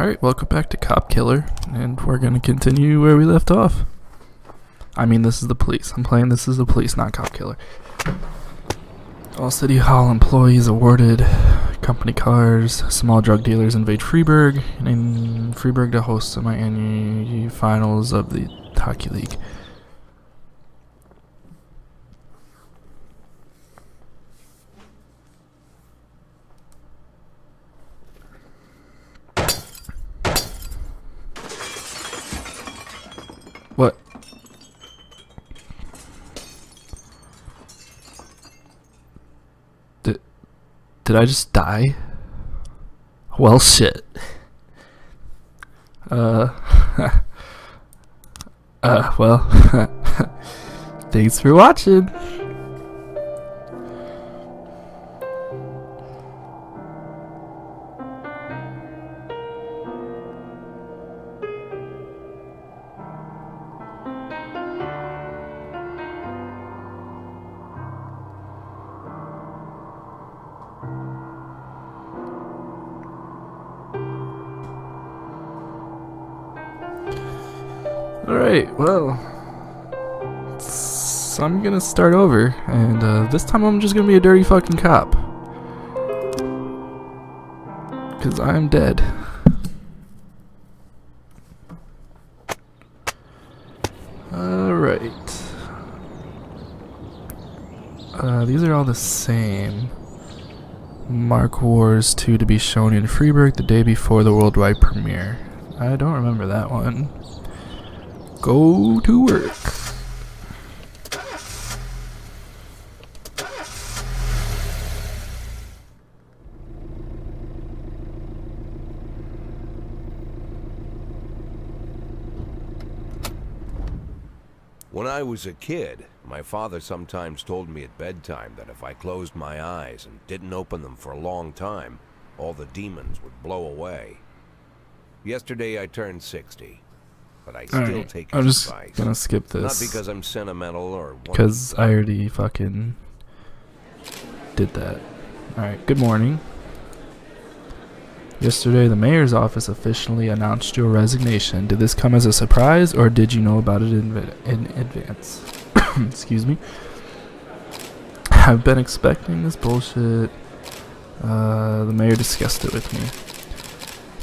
Alright, welcome back to Cop Killer, and we're gonna continue where we left off. I mean, this is the police. I'm playing This is the Police, not Cop Killer. All City Hall employees awarded company cars. Small drug dealers invade Freeburg, and in Freeburg to host semi-annual finals of the Hockey League. What? Did I just die? Well, shit. Well, thanks for watching. Alright, well, I'm gonna start over, and this time I'm just gonna be a dirty fucking cop. Because I'm dead. Alright. These are all the same. Mark Wars 2 to be shown in Freeburg the day before the worldwide premiere. I don't remember that one. Go to work. When I was a kid, my father sometimes told me at bedtime that if I closed my eyes and didn't open them for a long time, all the demons would blow away. Yesterday I turned 60. But I still take his I'm just advice. gonna skip this. Not because I'm sentimental or... Because I already fucking did that. Alright, good morning. Yesterday, the mayor's office officially announced your resignation. Did this come as a surprise, or did you know about it in advance? Excuse me. I've been expecting this bullshit. The mayor discussed it with me.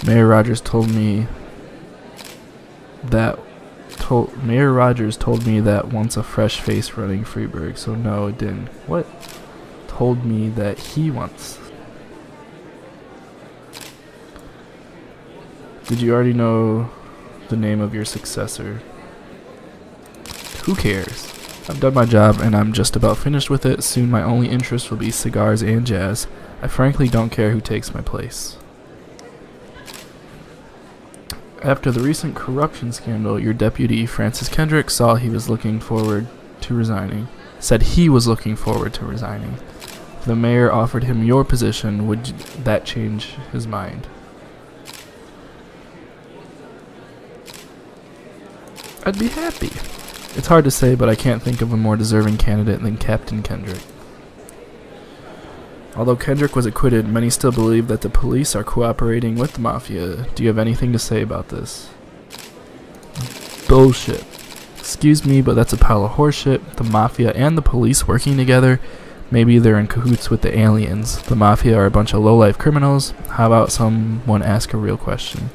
Mayor Rogers told me Mayor Rogers told me that wants a fresh face running Freeburg, so no, it didn't. What? Told me that he wants. Did you already know the name of your successor? Who cares? I've done my job and I'm just about finished with it. Soon my only interest will be cigars and jazz. I frankly don't care who takes my place. After the recent corruption scandal, your deputy, Francis Kendrick, said he was looking forward to resigning. If the mayor offered him your position, would that change his mind? I'd be happy. It's hard to say, but I can't think of a more deserving candidate than Captain Kendrick. Although Kendrick was acquitted, many still believe that the police are cooperating with the mafia. Do you have anything to say about this? Bullshit. Excuse me, but that's a pile of horseshit. The mafia and the police working together? Maybe they're in cahoots with the aliens. The mafia are a bunch of low-life criminals. How about someone ask a real question?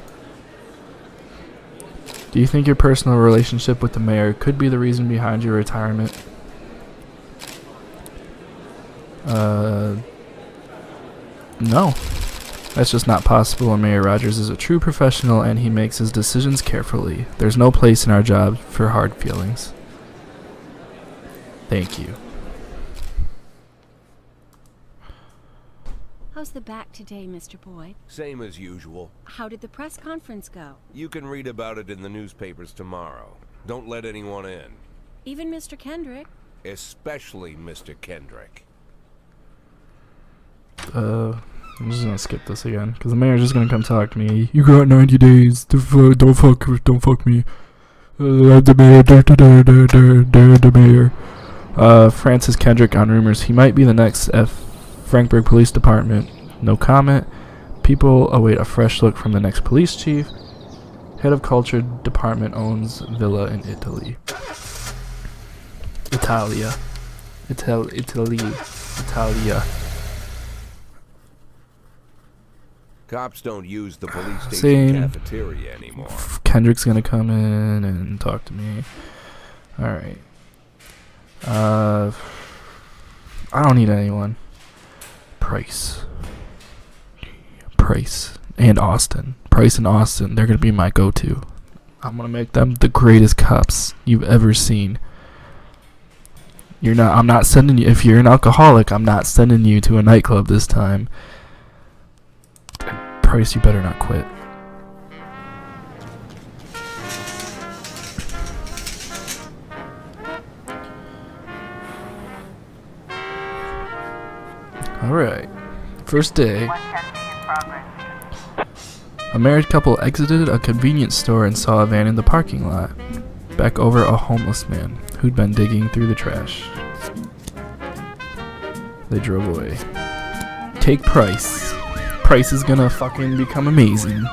Do you think your personal relationship with the mayor could be the reason behind your retirement? No. That's just not possible, and Mayor Rogers is a true professional and he makes his decisions carefully. There's no place in our job for hard feelings. Thank you. How's the back today, Mr. Boyd? Same as usual. How did the press conference go? You can read about it in the newspapers tomorrow. Don't let anyone in. Even Mr. Kendrick? Especially Mr. Kendrick. I'm just gonna skip this again, because the mayor's just gonna come talk to me. You got 90 days. Don't fuck me. The mayor. Francis Kendrick on rumors he might be the next Frankburg Police Department. No comment. People await a fresh look from the next police chief. Head of culture department owns villa in Italy. Italia. Italia. Cops don't use the police station Same. cafeteria anymore. Kendrick's gonna come in and talk to me. Alright. I don't need anyone. Price and Austin. Price and Austin, they're gonna be my go-to. I'm gonna make them the greatest cops you've ever seen. I'm not sending you, if you're an alcoholic, I'm not sending you to a nightclub this time. Price, you better not quit. Alright. First day. A married couple exited a convenience store and saw a van in the parking lot. Back over a homeless man who'd been digging through the trash. They drove away. Take Price. Price is gonna fucking become amazing.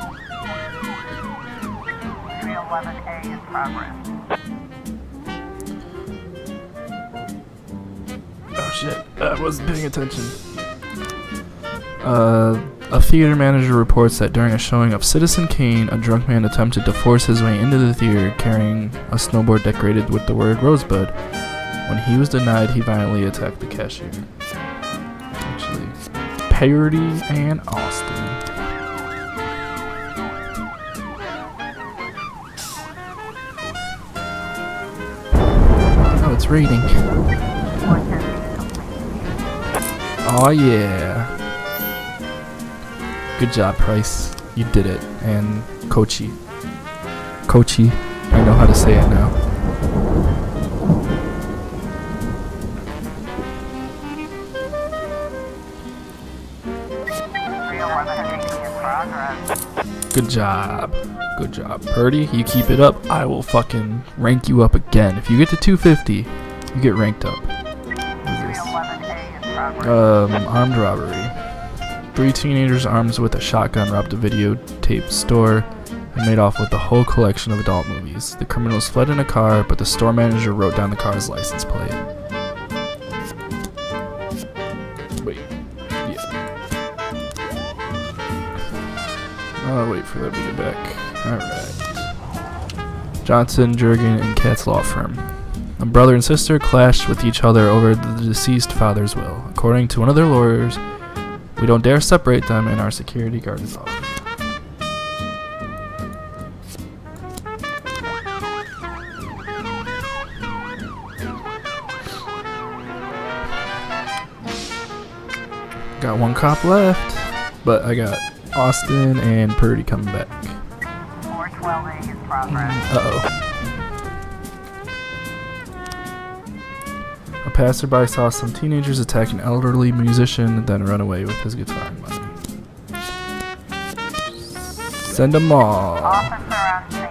311A in progress. Oh shit, I wasn't paying attention. A theater manager reports that during a showing of Citizen Kane, a drunk man attempted to force his way into the theater carrying a snowboard decorated with the word Rosebud. When he was denied, he violently attacked the cashier. Actually, Parody and Austin. Oh, it's raining. Oh yeah. Good job, Price. You did it. And Kochi. I know how to say it now. Good job. Purdy, you keep it up, I will fucking rank you up again. If you get to 250, you get ranked up. Armed robbery. 3 teenagers armed with a shotgun robbed a videotape store and made off with the whole collection of adult movies. The criminals fled in a car, but the store manager wrote down the car's license plate. Wait. Yeah. I'll wait for them to get back. Alright. Johnson, Jurgen, and Katz law firm. A brother and sister clashed with each other over the deceased father's will. According to one of their lawyers, we don't dare separate them, and our security guard is off. Got one cop left, but I got Austin and Purdy coming back. 412A in progress. Uh-oh. A passerby saw some teenagers attack an elderly musician, then run away with his guitar and money. Send them all. Officer on scene.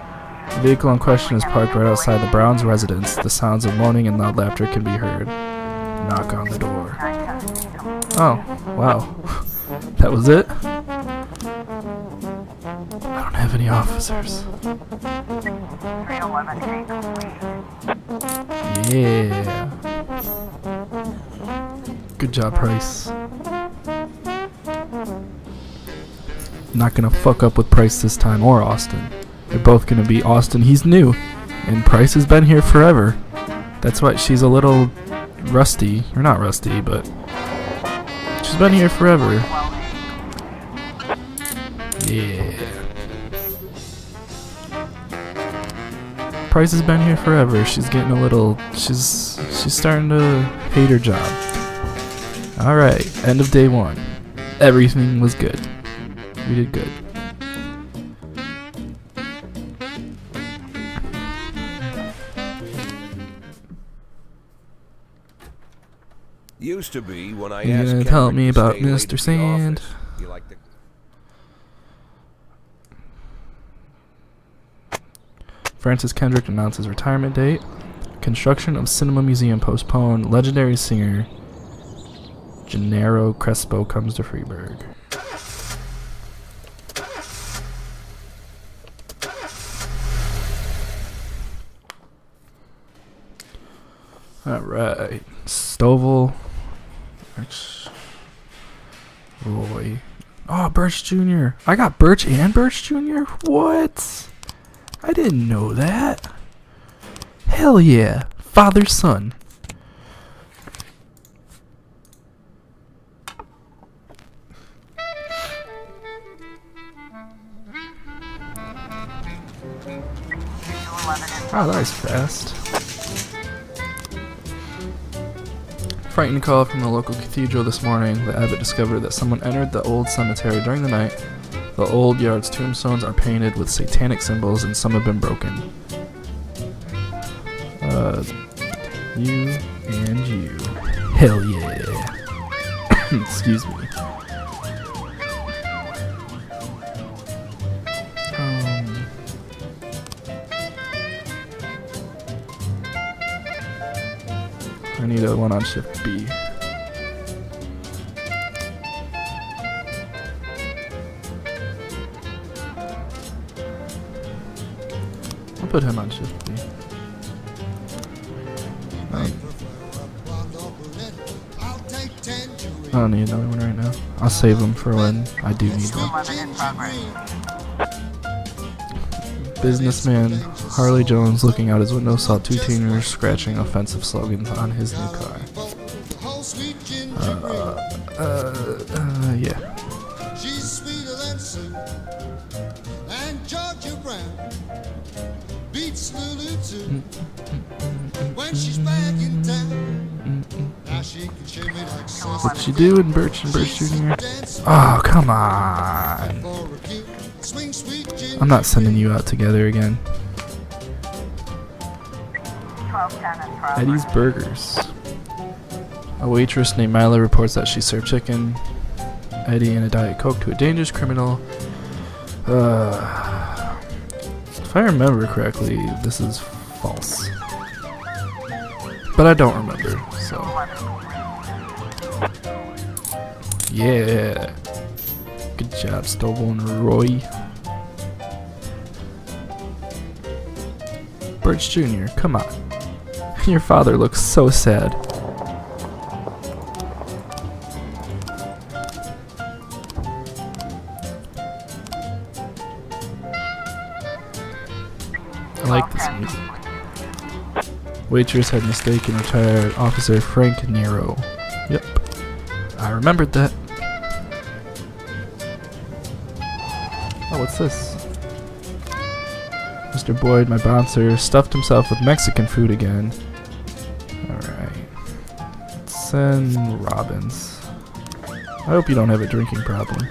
The vehicle in question is parked right outside the Browns' residence. The sounds of moaning and loud laughter can be heard. Knock on the door. Oh, wow. That was it? I don't have any officers. 311A complete. Yeah. Good job, Price. Not gonna fuck up with Price this time, or Austin. They're both gonna be Austin. He's new, and Price has been here forever. That's why she's a little rusty, or not rusty, but she's been here forever. Yeah. Price has been here forever. She's getting a little. She's starting to hate her job. All right, end of day 1. Everything was good. We did good. Used to be when I You asked gonna tell Kendrick me to about stay late Mr. at the Sand? office, he liked to- Francis Kendrick announces retirement date. Construction of Cinema Museum postponed. Legendary singer Gennaro Crespo comes to Freeburg. Alright. Stovall. Roy. Oh, Birch Jr. I got Birch and Birch Jr.? What? I didn't know that. Hell yeah. Father, son. Oh, that was fast. Frightening call from the local cathedral this morning. The abbot discovered that someone entered the old cemetery during the night. The old yard's tombstones are painted with satanic symbols and some have been broken. You and you. Hell yeah. Excuse me. I need a one on shift B. I'll put him on shift B. I don't need another one right now. I'll save them for when I do need one. 11 in progress. Businessman Harley Jones, looking out his window, saw two teenagers scratching offensive slogans on his new car. Yeah. She's sweeter than Sue, and Georgia Brown beats Lulu too. When she's back in town, now she can shimmy like Sister. What you doing, Birch and Birch Jr.? Oh, come on. I'm not sending you out together again. 1210 in progress. Eddie's Burgers. A waitress named Mila reports that she served chicken, Eddie, and a Diet Coke to a dangerous criminal. If I remember correctly, this is false. But I don't remember, so. Yeah. Good job, Stovall and Roy. Birch Jr., come on. Your father looks so sad. I like this music. Waitress had mistaken retired Officer Frank Nero. Yep. I remembered that. Oh, what's this? Mr. Boyd, my bouncer, stuffed himself with Mexican food again. Alright. Send Robbins. I hope you don't have a drinking problem.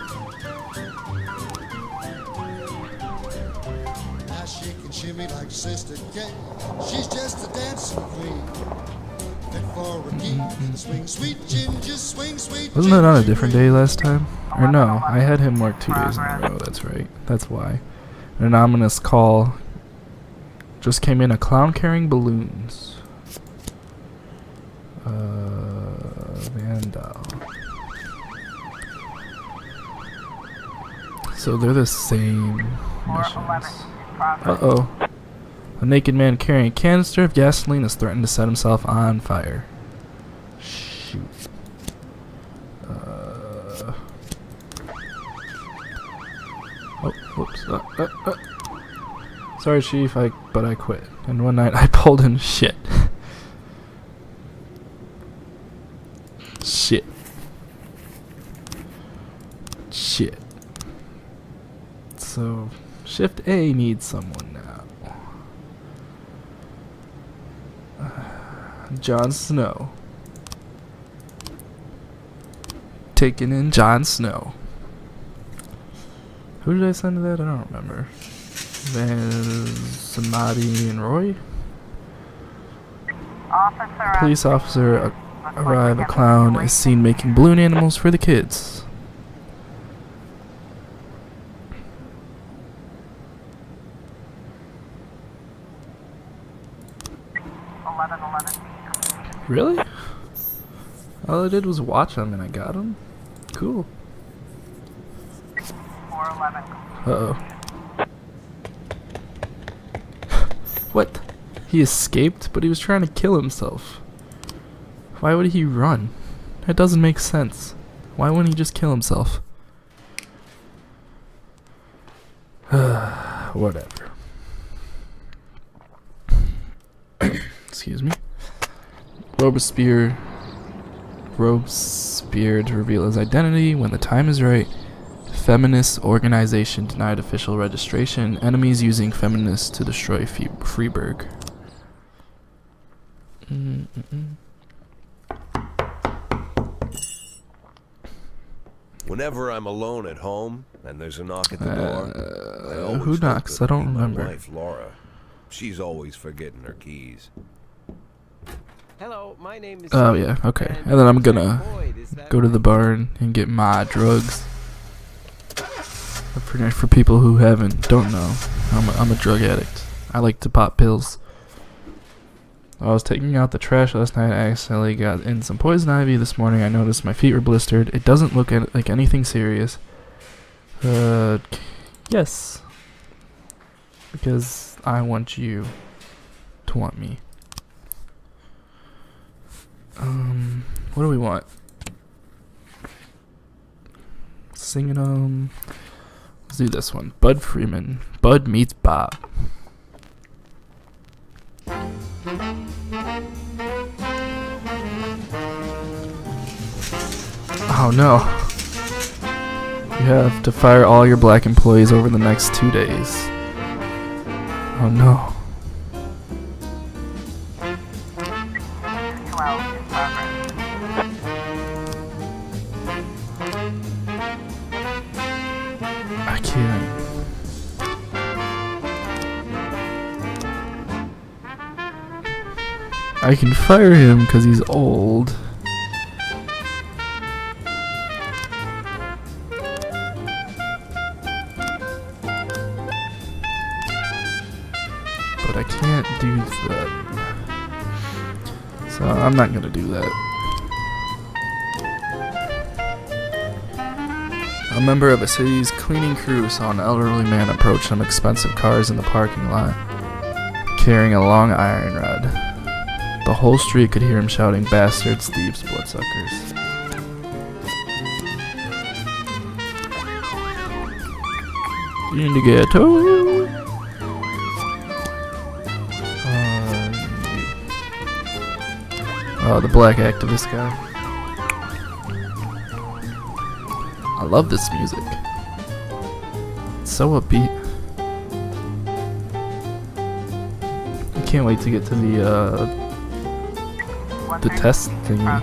Now she can shimmy like Sister Kate. She's just a dancing queen. And for a king, swing sweet ginger, swing sweet. Wasn't that on a different day last time? Or no, I had him work 2 days in a row, that's right. That's why. An anonymous call just came in, a clown carrying balloons. Vandal. So they're the same 411 missions. in progress. Uh-oh. A naked man carrying a canister of gasoline has threatened to set himself on fire. Shoot. Oh, whoops. Sorry, Chief, but I quit. And one night I pulled in shit. Shit. Shit. So, Shift A needs someone now. Jon Snow. Taking in Jon Snow. Who did I send to that? I don't remember. Samadi and Roy? Officer Police officer arrive. A clown is seen making balloon animals for the kids. Really? All I did was watch them and I got them? Cool. 411. Uh-oh. What? He escaped, but he was trying to kill himself. Why would he run? That doesn't make sense. Why wouldn't he just kill himself? Whatever. Excuse me. Robespierre to reveal his identity when the time is right. Feminist organization denied official registration. Enemies using feminists to destroy Freiburg. Whenever I'm alone at home and there's a knock at the door, I always who hope knocks? it'll I don't be remember. My wife, Laura. She's always forgetting her keys. Hello, my name is. Oh yeah, okay. And then I'm gonna go to the barn and get my drugs. For people who don't know, I'm a drug addict. I like to pop pills. I was taking out the trash last night. I accidentally got in some poison ivy. This morning I noticed my feet were blistered. It doesn't look like anything serious. Yes. Because I want you to want me. What do we want? Singing let's do this one. Bud Freeman. Bud meets Bob. Oh no. You have to fire all your black employees over the next 2 days. Oh no. 12 in progress. I can't. I can fire him because he's old. But I can't do that. So I'm not gonna do that. A member of a city's cleaning crew saw an elderly man approach some expensive cars in the parking lot, carrying a long iron rod. The whole street could hear him shouting, "Bastards, thieves, bloodsuckers." In the ghetto. Oh, the black activist guy. I love this music. It's so upbeat. I can't wait to get to the test thingy.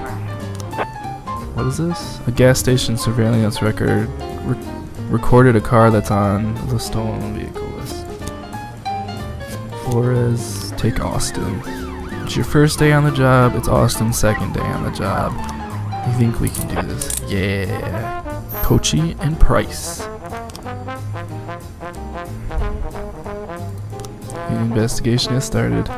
What is this? A gas station surveillance record recorded a car that's on the stolen vehicle list. Flores, take Austin. It's your first day on the job. It's Austin's second day on the job. I think we can do this. Yeah. Kochi and Price. The investigation has started.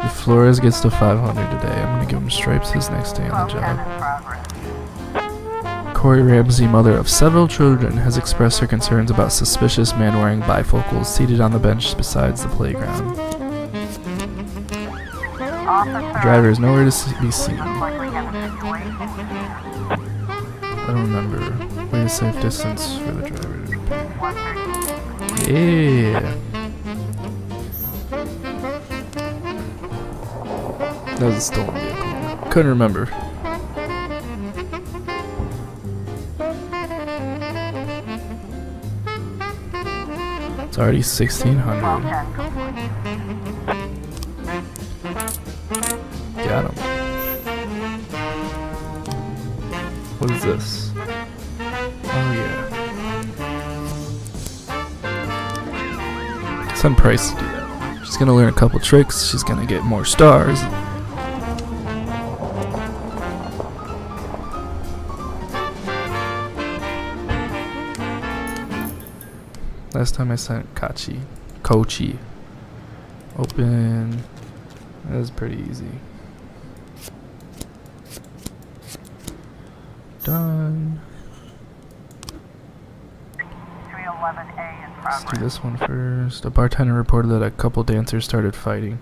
If Flores gets to 500 today, I'm gonna give him stripes his next day on the 12 job. in progress. Corey Ramsey, mother of several children, has expressed her concerns about suspicious man wearing bifocals seated on the bench besides the playground. The driver is nowhere to be seen. Likely in a situation. I don't remember. Wait a safe distance for the driver to appear. 130. Yeah. That was a stolen vehicle. Couldn't remember. It's already 1600. 1210 complete. Got him. What is this? Oh yeah. Send Price to do that. She's gonna learn a couple tricks. She's gonna get more stars. Last time I sent Kochi. Open. That was pretty easy. Done. Let's do progress. this one first. A bartender reported that a couple dancers started fighting.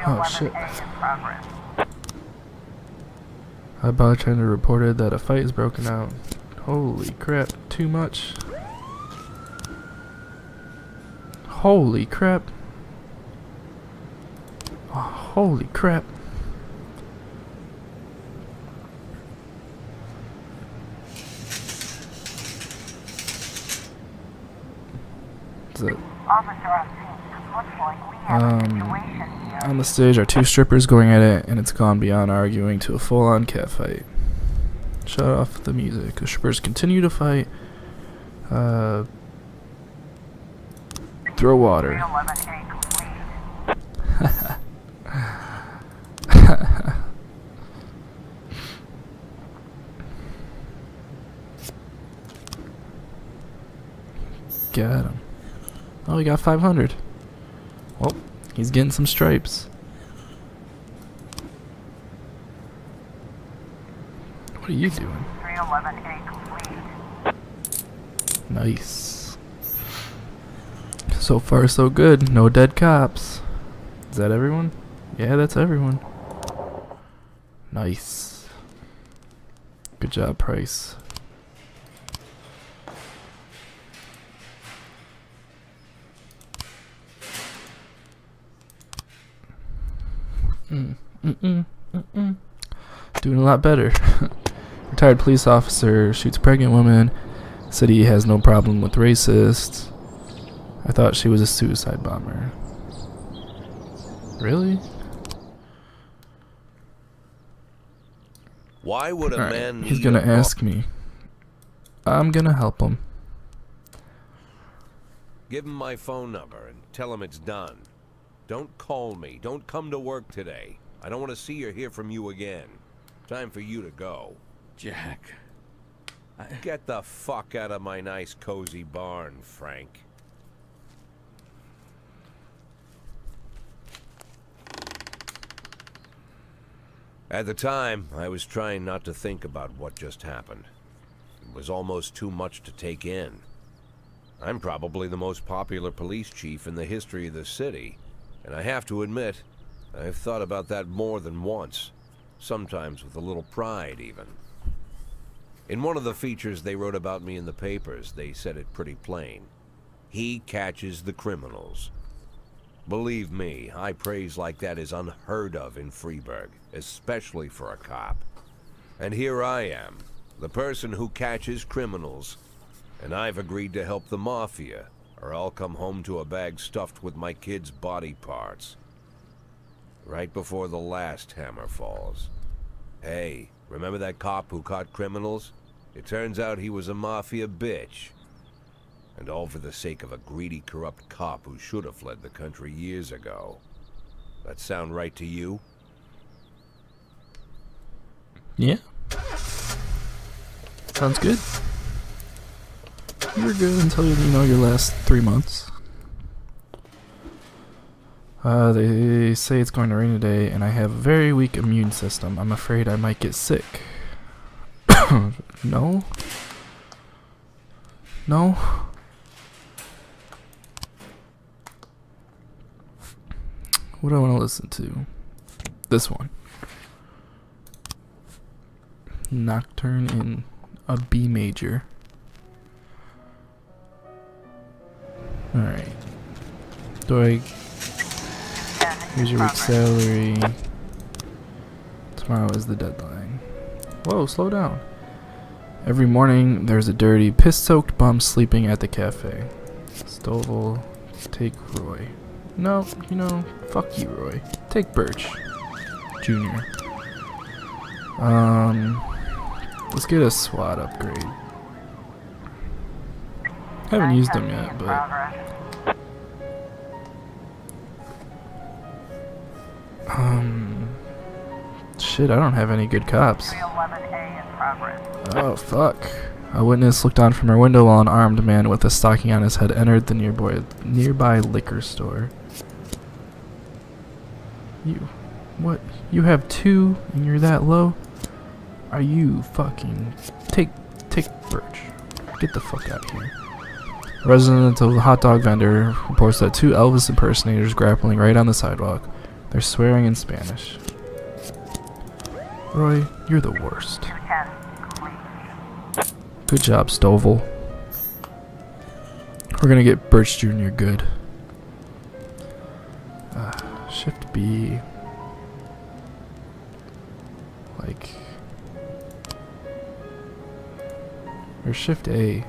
Oh shit. 311A in progress. A bartender reported that a fight has broken out. Holy crap, too much. Holy crap. Oh, holy crap. Is it Officer on scene. Looks like we have a situation here. on the stage are two strippers going at it, and it's gone beyond arguing to a full-on cat fight. Shut off the music. The strippers continue to fight. Throw water. 311A complete. Got him. Oh, he got 500. Well, he's getting some stripes. What are you doing? 311A complete. Nice. So far, so good. No dead cops. Is that everyone? Yeah, that's everyone. Nice. Good job, Price. Doing a lot better. Retired police officer shoots pregnant woman. City has no problem with racists. I thought she was a suicide bomber. Really? Why would a Alright, man he's need gonna a car? ask me. I'm gonna help him. Give him my phone number and tell him it's done. Don't call me. Don't come to work today. I don't want to see or hear from you again. Time for you to go. Jack. Get the fuck out of my nice cozy barn, Frank. At the time, I was trying not to think about what just happened. It was almost too much to take in. I'm probably the most popular police chief in the history of the city, and I have to admit, I've thought about that more than once, sometimes with a little pride even. In one of the features they wrote about me in the papers, they said it pretty plain. He catches the criminals. Believe me, high praise like that is unheard of in Freeburg, especially for a cop. And here I am, the person who catches criminals, and I've agreed to help the mafia, or I'll come home to a bag stuffed with my kids' body parts. Right before the last hammer falls. Hey, remember that cop who caught criminals? It turns out he was a mafia bitch. And all for the sake of a greedy, corrupt cop who should have fled the country years ago. That sound right to you? Yeah. Sounds good. You're good until you know your last 3 months. They say it's going to rain today, and I have a very weak immune system. I'm afraid I might get sick. No? No? What do I want to listen to? This one. Nocturne in a B major. Alright. Do I... Here's your week's salary. Tomorrow is the deadline. Whoa, slow down. Every morning, there's a dirty, piss-soaked bum sleeping at the cafe. Stovall, take Roy. No, you know, fuck you, Roy. Take Birch. Junior. Let's get a SWAT upgrade. Haven't used them yet, but... Shit, I don't have any good cops. 311A in progress. Oh, fuck. A witness looked on from her window while an armed man with a stocking on his head entered the nearby liquor store. What? You have 2 and you're that low? Are you fucking... Take Birch. Get the fuck out of here. A resident of the hot dog vendor reports that 2 Elvis impersonators grappling right on the sidewalk. They're swearing in Spanish. Roy, you're the worst. 210 complete. Good job, Stovall. We're gonna get Birch Jr. good. Shift B. Like... Or Shift A.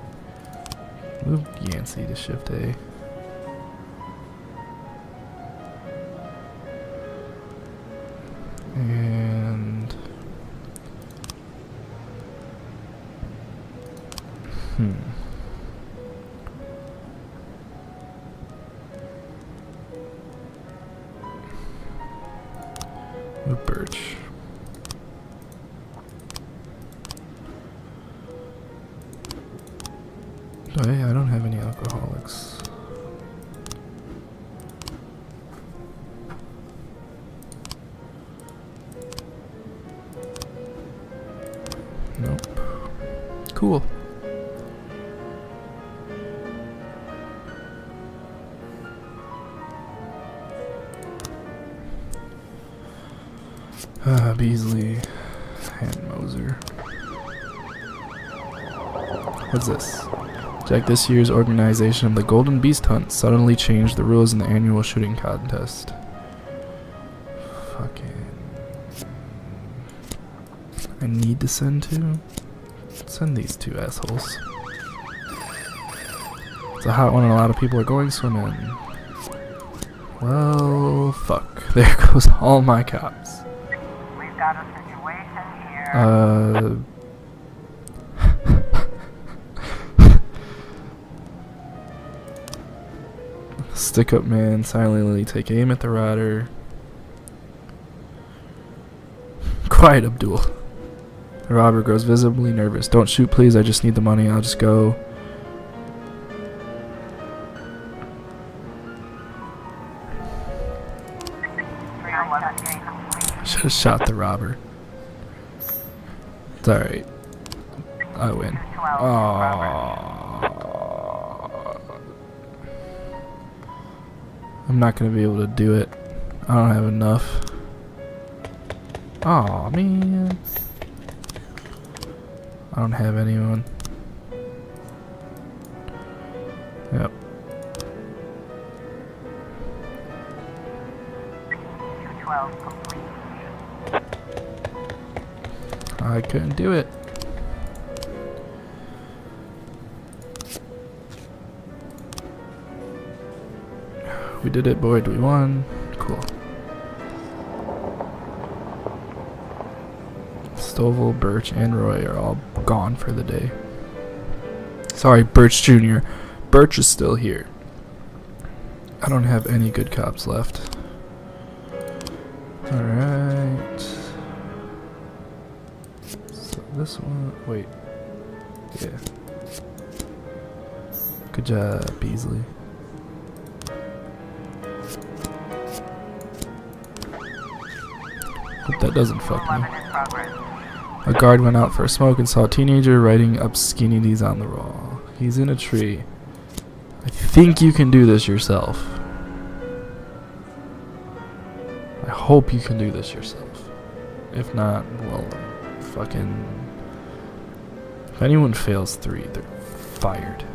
Move Yancey to Shift A. And... Move Birch. Oh, hey, I don't have any alcoholics. Nope. Cool. Beasley and Moser. What's this? Jack, this year's organization of the Golden Beast Hunt suddenly changed the rules in the annual shooting contest. Fucking... I need to send 2? Send these 2 assholes. It's a hot one and a lot of people are going swimming. Well, fuck. There goes all my cops. We've got a situation here. Stick up man, silently take aim at the rider. Quiet, Abdul. The robber grows visibly nervous. Don't shoot, please. I just need the money. I'll just go. Should have shot the robber. It's alright. I win. I'm not gonna be able to do it. I don't have enough. Aw, man. I don't have anyone. Yep. 212 complete. I couldn't do it. We did it, Boyd. We won. Cool. Stovall, Birch, and Roy are all gone for the day. Sorry, Birch Jr. Birch is still here. I don't have any good cops left. Alright. So this one... Wait. Yeah. Good job, Beasley. Hope that doesn't fuck me. 11 in progress. A guard went out for a smoke and saw a teenager riding up Skinny on the wall. He's in a tree. I think you can do this yourself. I hope you can do this yourself. If not, well, fucking... If anyone fails 3, they're fired.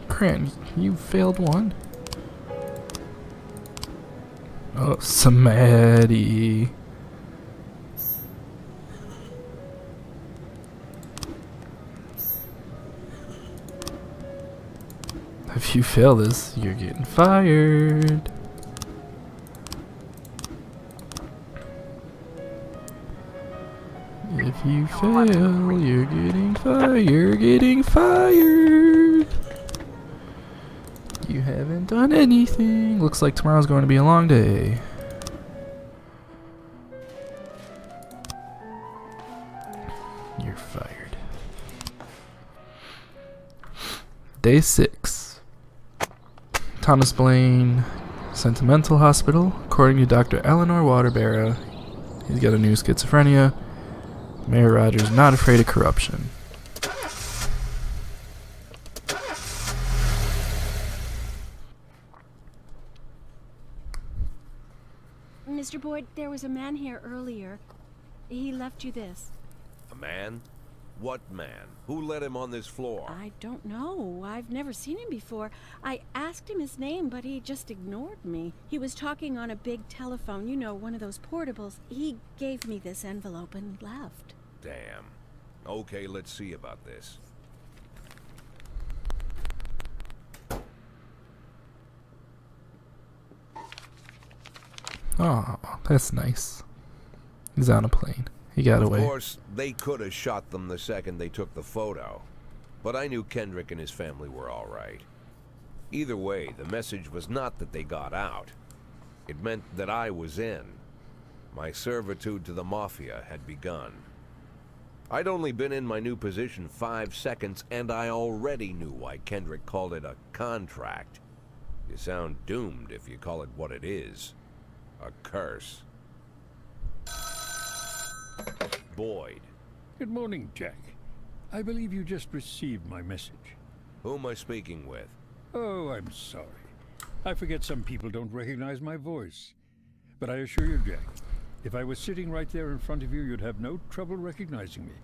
Cran, you failed 1? Oh, Samadhi. If you fail this, you're getting fired. If you fail, you're getting fired. You're getting fired. You haven't done anything. Looks like tomorrow's going to be a long day. You're fired. Day 6. Thomas Blaine Sentimental Hospital. According to Dr. Eleanor Waterbarrow, he's got a new schizophrenia. Mayor Rogers not afraid of corruption. Mr. Boyd, there was a man here earlier. He left you this. A man? What man? Who let him on this floor? I don't know. I've never seen him before. I asked him his name, but he just ignored me. He was talking on a big telephone, you know, one of those portables. He gave me this envelope and left. Damn. Okay, let's see about this. Oh, that's nice. He's on a plane. He got away. Of course, they could have shot them the second they took the photo. But I knew Kendrick and his family were all right. Either way, the message was not that they got out. It meant that I was in. My servitude to the Mafia had begun. I'd only been in my new position 5 seconds, and I already knew why Kendrick called it a contract. You sound doomed if you call it what it is. A curse. Boyd. Good morning, Jack. I believe you just received my message. Who am I speaking with? Oh, I'm sorry. I forget some people don't recognize my voice. But I assure you, Jack, if I was sitting right there in front of you, you'd have no trouble recognizing me.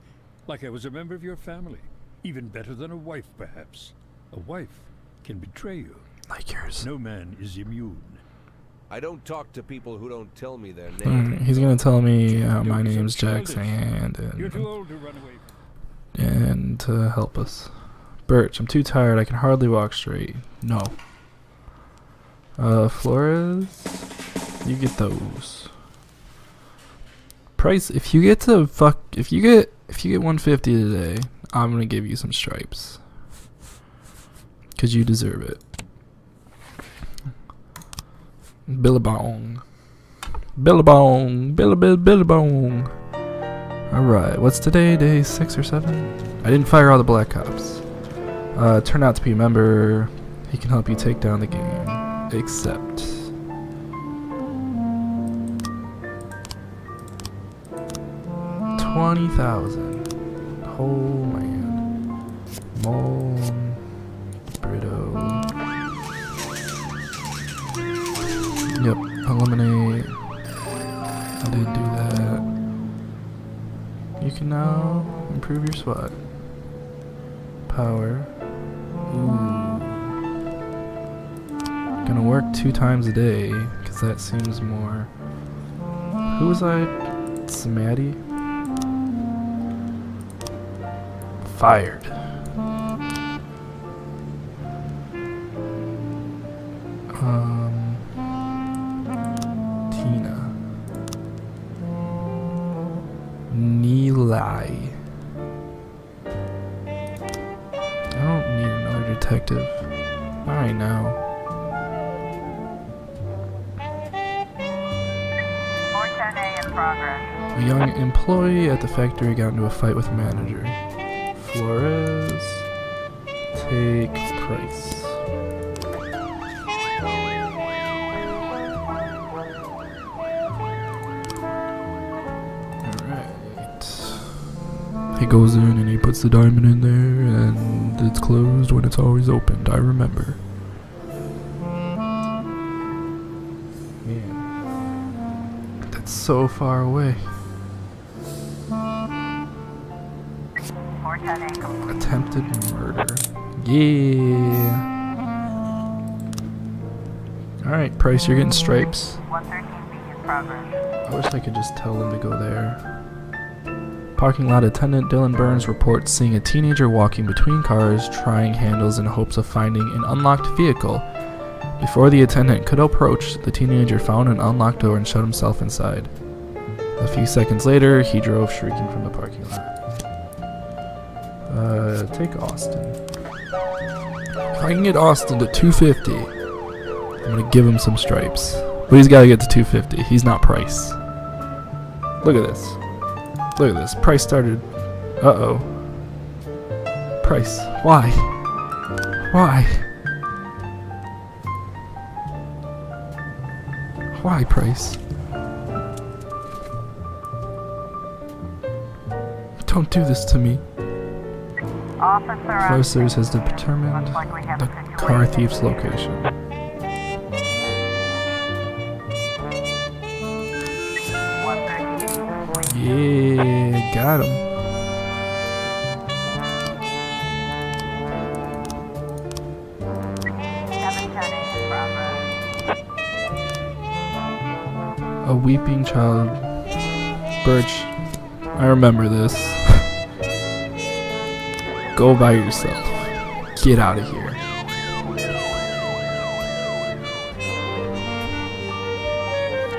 Like I was a member of your family. Even better than a wife, perhaps. A wife can betray you. Like yours. No man is immune. I don't talk to people who don't tell me their name. He's gonna tell me my Don't be so name's Jack childish. Sand You're too old to run away from. and to help us. Birch, I'm too tired. I can hardly walk straight. No. Flores, you get those. Price, if you get 150 today, I'm gonna give you some stripes. 'Cause you deserve it. Billabong. Billabong. Billabong. Alright, what's today? Day 6 or 7? I didn't fire all the black cops. Turn out to be a member. He can help you take down the game. Except. $20,000. Oh man. Moln. Brito. Yep, eliminate. I did do that. You can now improve your SWAT. Power. Ooh. Gonna work 2 times a day, because that seems more. Who was I? Samadhi? Fired. Tina. Neelai. I don't need another detective. Alright now. 410A in progress. A young employee at the factory got into a fight with the manager. Flores. Take Price. He goes in and he puts the diamond in there, and it's closed when it's always opened. I remember. Man, that's so far away. 410A complete. Attempted murder. Yeah. Alright, Price, you're getting stripes. 113B in progress. I wish I could just tell them to go there. Parking lot attendant Dylan Burns reports seeing a teenager walking between cars, trying handles in hopes of finding an unlocked vehicle. Before the attendant could approach, the teenager found an unlocked door and shut himself inside. A few seconds later, he drove shrieking from the parking lot. Take Austin. If I can get Austin to 250, I'm gonna give him some stripes. But he's gotta get to 250. He's not Price. Look at this. Look at this. Price started. Uh-oh. Price. Why? Why? Why, Price? Don't do this to me. Officers has determined the car thief's location. Yeah, got him. A weeping child. Birch, I remember this. Go by yourself. Get out of here.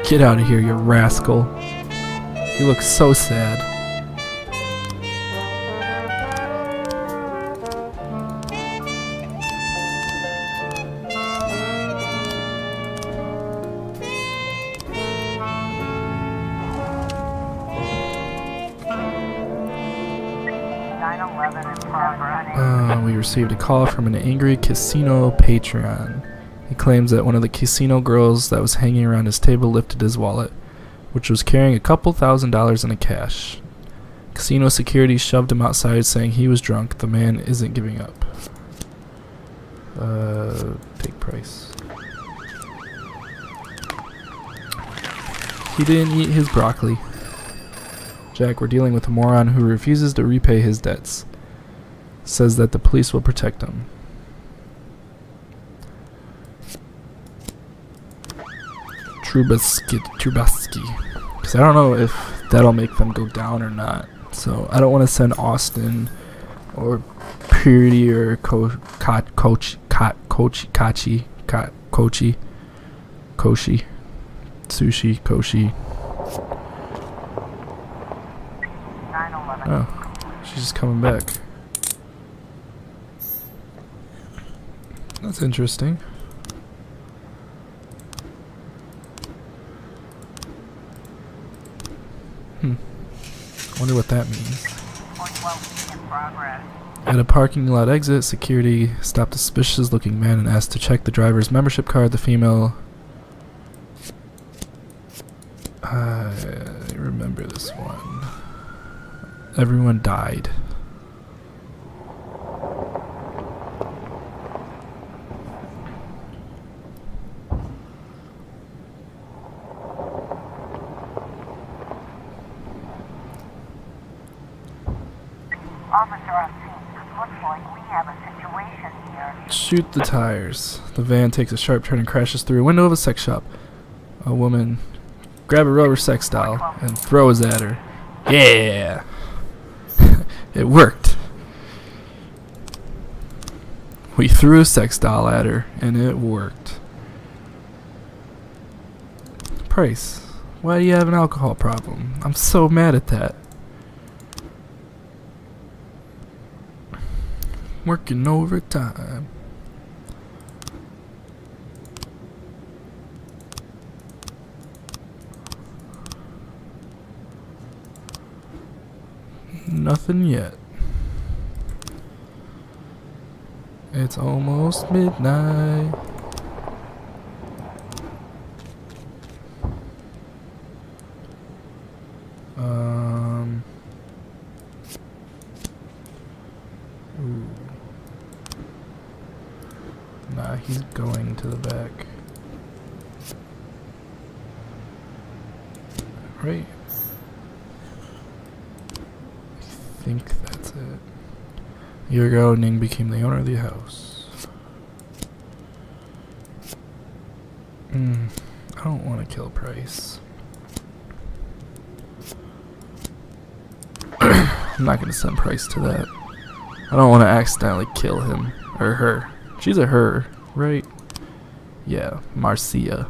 Get out of here, you rascal. You look so sad. We received a call from an angry casino patron. He claims that one of the casino girls that was hanging around his table lifted his wallet, which was carrying a couple $1,000s in cash. Casino security shoved him outside saying he was drunk. The man isn't giving up. Take Price. He didn't eat his broccoli. Jack, we're dealing with a moron who refuses to repay his debts. Says that the police will protect him. Trubisky. Because I don't know if that'll make them go down or not. So I don't want to send Austin or Purity or Kochi, Sushi, Koshi. Oh, she's just coming back. That's interesting. Wonder what that means. At a parking lot exit, security stopped a suspicious looking man and asked to check the driver's membership card. The female... I remember this one. Everyone died. Officer on scene. Looks like we have a situation here. Shoot the tires. The van takes a sharp turn and crashes through a window of a sex shop. A woman grab a rubber sex doll and throws at her. Yeah! It worked. We threw a sex doll at her and it worked. Price, why do you have an alcohol problem? I'm so mad at that. Working overtime. Nothing yet. It's almost midnight. Ooh. Nah, he's going to the back. Right. I think that's it. A year ago, Ning became the owner of the house. I don't want to kill Price. I'm not going to send Price to that. I don't want to accidentally kill him. Or her. She's a her, right? Yeah, Marcia.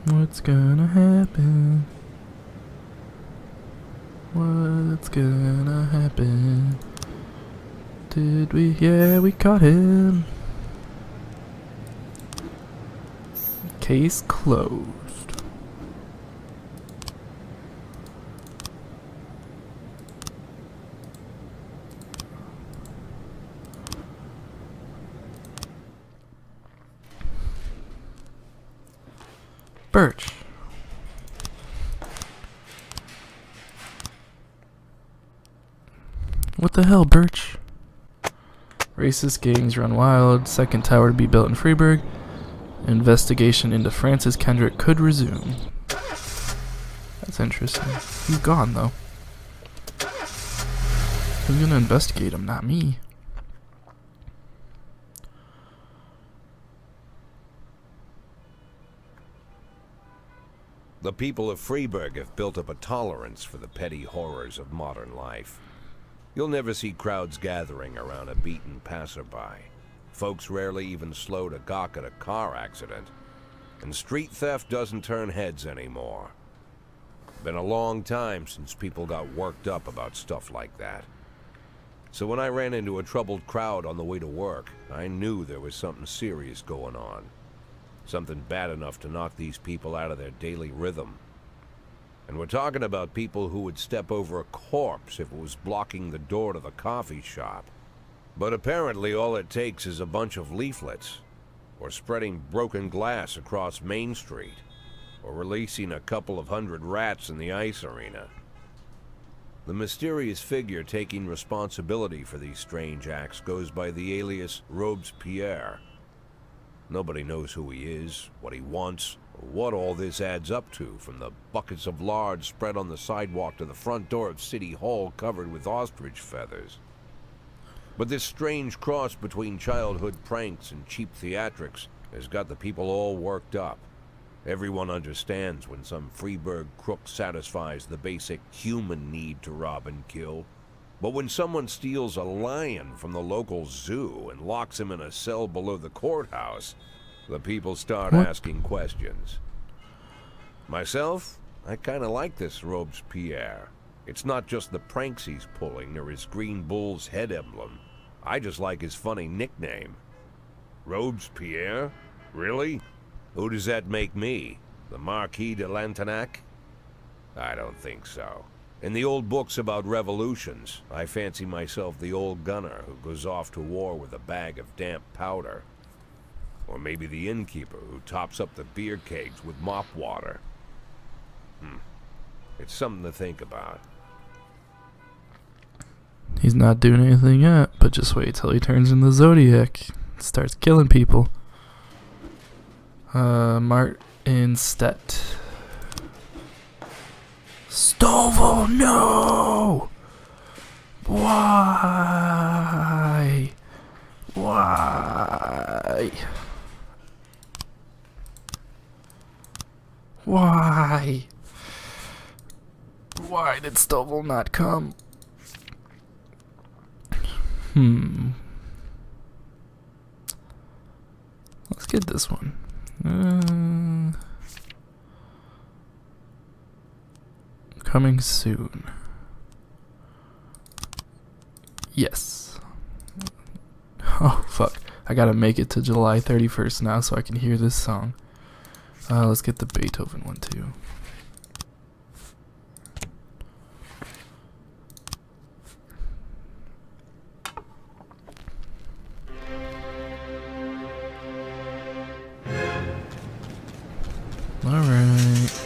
What's gonna happen? What's gonna happen? Did we? Yeah, we caught him. Case closed. Birch. What the hell, Birch? Racist gangs run wild. Second tower to be built in Freeburg. Investigation into Francis Kendrick could resume. That's interesting. He's gone, though. Who's gonna investigate him? Not me. The people of Freeburg have built up a tolerance for the petty horrors of modern life. You'll never see crowds gathering around a beaten passerby. Folks rarely even slow to gawk at a car accident. And street theft doesn't turn heads anymore. Been a long time since people got worked up about stuff like that. So when I ran into a troubled crowd on the way to work, I knew there was something serious going on. Something bad enough to knock these people out of their daily rhythm. And we're talking about people who would step over a corpse if it was blocking the door to the coffee shop. But apparently all it takes is a bunch of leaflets, or spreading broken glass across Main Street, or releasing a couple of hundred rats in the ice arena. The mysterious figure taking responsibility for these strange acts goes by the alias Robespierre. Nobody knows who he is, what he wants, or what all this adds up to, from the buckets of lard spread on the sidewalk to the front door of City Hall covered with ostrich feathers. But this strange cross between childhood pranks and cheap theatrics has got the people all worked up. Everyone understands when some Freeburg crook satisfies the basic human need to rob and kill. But when someone steals a lion from the local zoo and locks him in a cell below the courthouse, the people start asking questions. Myself, I kinda like this Robespierre. It's not just the pranks he's pulling or his green bull's head emblem. I just like his funny nickname. Robespierre? Really? Who does that make me? The Marquis de Lantenac? I don't think so. In the old books about revolutions, I fancy myself the old gunner who goes off to war with a bag of damp powder. Or maybe the innkeeper who tops up the beer kegs with mop water. It's something to think about. He's not doing anything yet, but just wait till he turns in the Zodiac. Starts killing people. Martin Stett. Stovall, no! Why? Why? Why? Why did Stovall not come? Let's get this one. Coming soon. Yes. Oh, fuck. I gotta make it to July 31st now so I can hear this song. Let's get the Beethoven one too. Alright.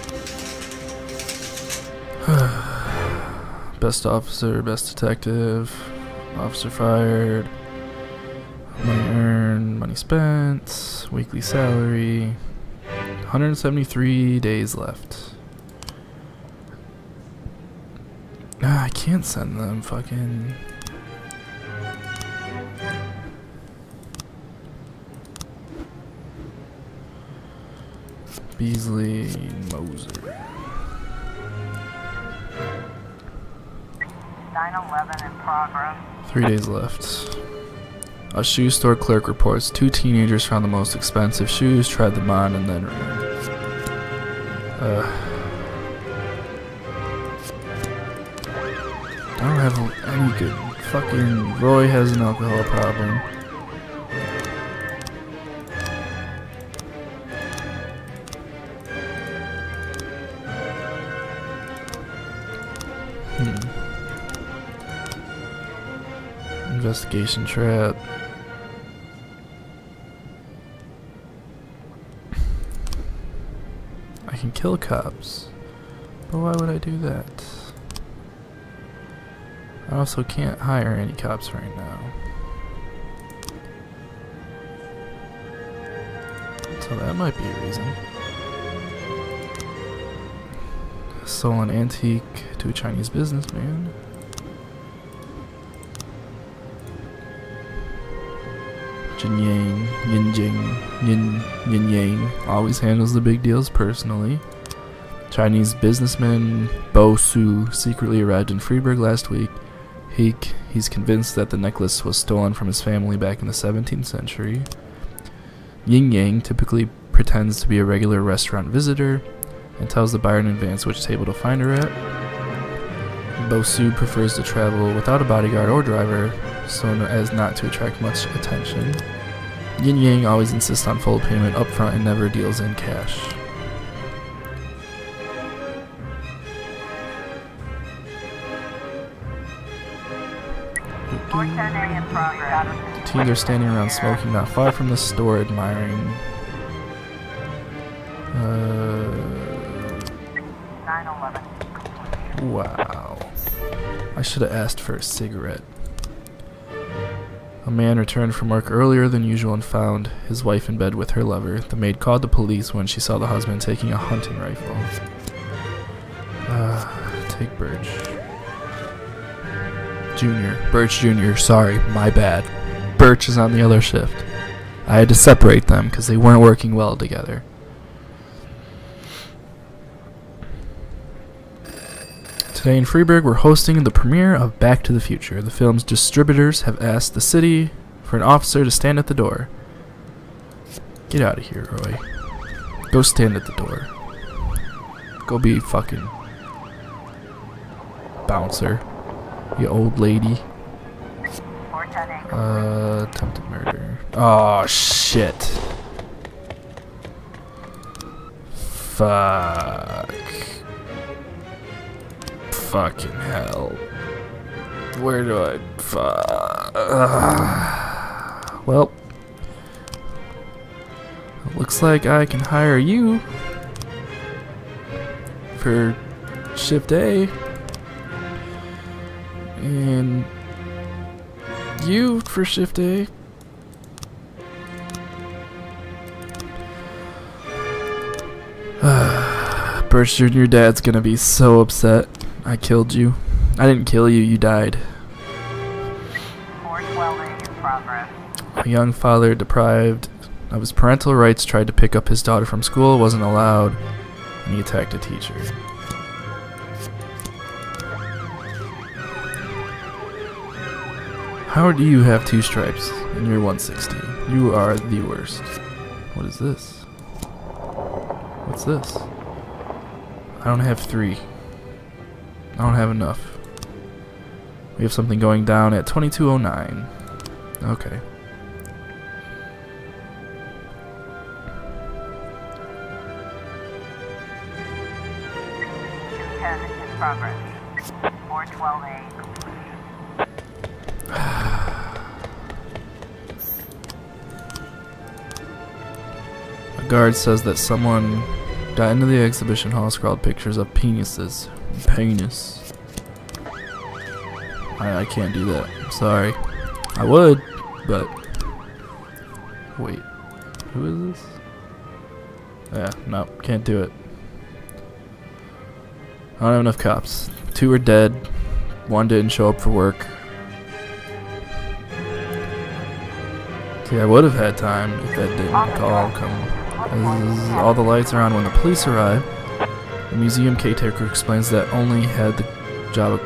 Best officer, best detective, officer fired, money earned, money spent, weekly salary, 173 days left. I can't send them fucking... Beasley, Moser. 9/11 in progress. 3 days left. A shoe store clerk reports 2 teenagers found the most expensive shoes, tried them on, and then ran. I don't have any good... Fucking Roy has an alcohol problem. Investigation trap. kill cops. But why would I do that? I also can't hire any cops right now. So that might be a reason. Sold an antique to a Chinese businessman. Jin Yang, Yin Jing, Yin Yang always handles the big deals personally. Chinese businessman Bo Su secretly arrived in Freiburg last week. He's convinced that the necklace was stolen from his family back in the 17th century. Yin Yang typically pretends to be a regular restaurant visitor and tells the buyer in advance which table to find her at. Bo Su prefers to travel without a bodyguard or driver so as not to attract much attention. Yin Yang always insists on full payment upfront and never deals in cash. The teens are standing around smoking not far from the store admiring 911. wow. I should have asked for a cigarette. A man returned from work earlier than usual and found his wife in bed with her lover. The maid called the police when she saw the husband taking a hunting rifle. Take Birch. Birch Jr., sorry, my bad. Birch is on the other shift. I had to separate them because they weren't working well together. Today in Freiburg, we're hosting the premiere of Back to the Future. The film's distributors have asked the city for an officer to stand at the door. Get out of here, Roy. Go stand at the door. Go be fucking bouncer. You old lady. Attempted murder. Oh, shit. Fuck. Fucking hell. Where do I... well. Looks like I can hire you for shift A. And you for shift A. Birch Jr., your dad's gonna be so upset. I killed you. I didn't kill you, you died. 412 in progress. A young father deprived of his parental rights tried to pick up his daughter from school, wasn't allowed, and he attacked a teacher. How do you have 2 stripes and you're 160? You are the worst. What is this? What's this? I don't have 3. I don't have enough. We have something going down at 2209. Okay. In progress. 412A. A guard says that someone got into the exhibition hall, scrawled pictures of penises. Penis. I can't do that. I'm sorry. I would, but... Wait. Who is this? Yeah, no, can't do it. I don't have enough cops. 2 are dead. 1 didn't show up for work. See, I would have had time if that didn't all come. All the lights are on when the police arrive. The museum caretaker explains that only had the job of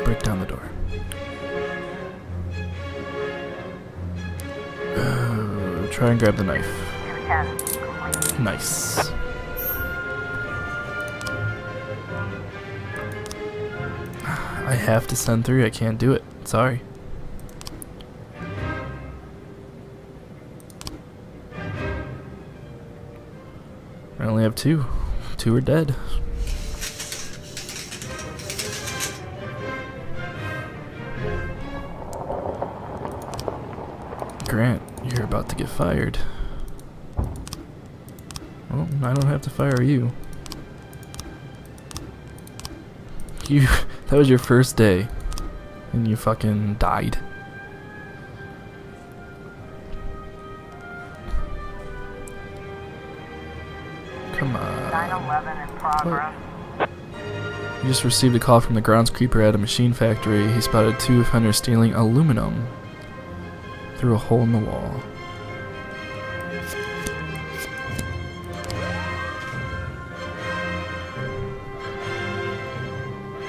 break down the door. Try and grab the knife. 210. Nice. I have to send 3. I can't do it. Sorry. I only have 2. 2 are dead. Grant, you're about to get fired. Oh, Well, I don't have to fire you. That was your first day, and you fucking died. Come on. 911 in progress. He just received a call from the groundskeeper at a machine factory. He spotted two offenders stealing aluminum through a hole in the wall.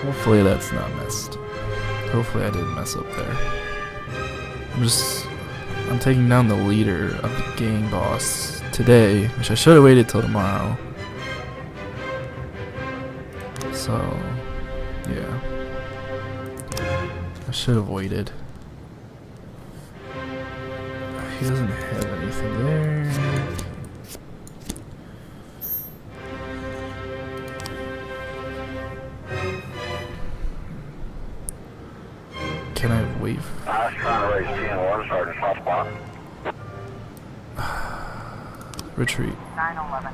Hopefully that's not messed. Hopefully I didn't mess up there. I'm taking down the leader of the gang boss today, which I should have waited till tomorrow. So, yeah. I should have waited. He doesn't have anything there. Can I wait? I was trying to raise 10-1, Sergeant Southpaw. Retreat. 911.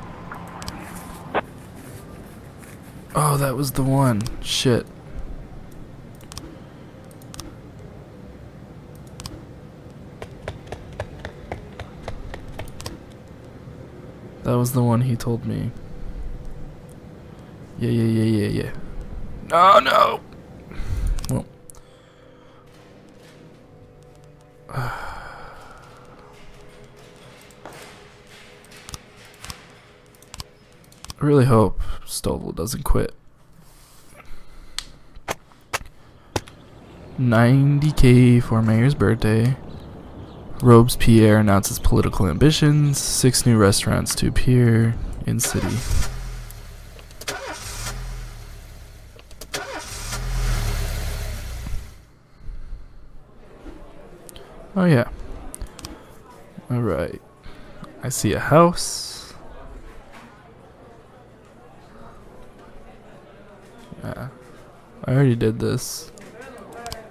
Oh, that was the one. Shit. That was the one he told me. Yeah. Oh, no! Well. I really hope Stovall doesn't quit. 90K for Mayor's birthday. Robespierre announces political ambitions. 6 new restaurants to appear in city. Oh yeah. Alright. I see a house. Yeah. I already did this.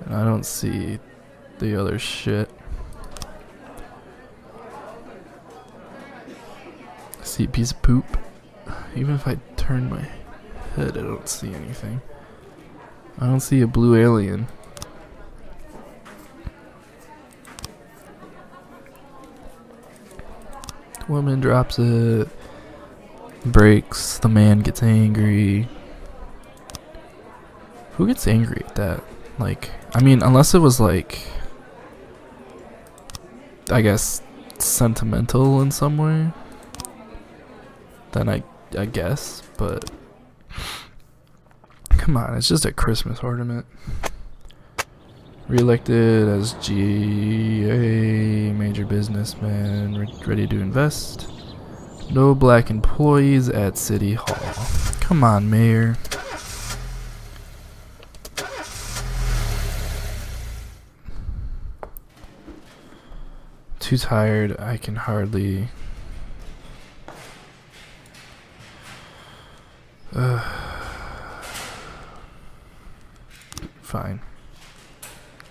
And I don't see the other shit. I see a piece of poop. Even if I turn my head, I don't see anything. I don't see a blue alien. The woman drops it. Breaks. The man gets angry. Who gets angry at that? Like, I mean, unless it was like, I guess, sentimental in some way, then I guess, but come on, it's just a Christmas ornament. Re-elected as GA, major businessman, ready to invest. No black employees at City Hall. Come on, Mayor. Too tired, I can hardly. Fine.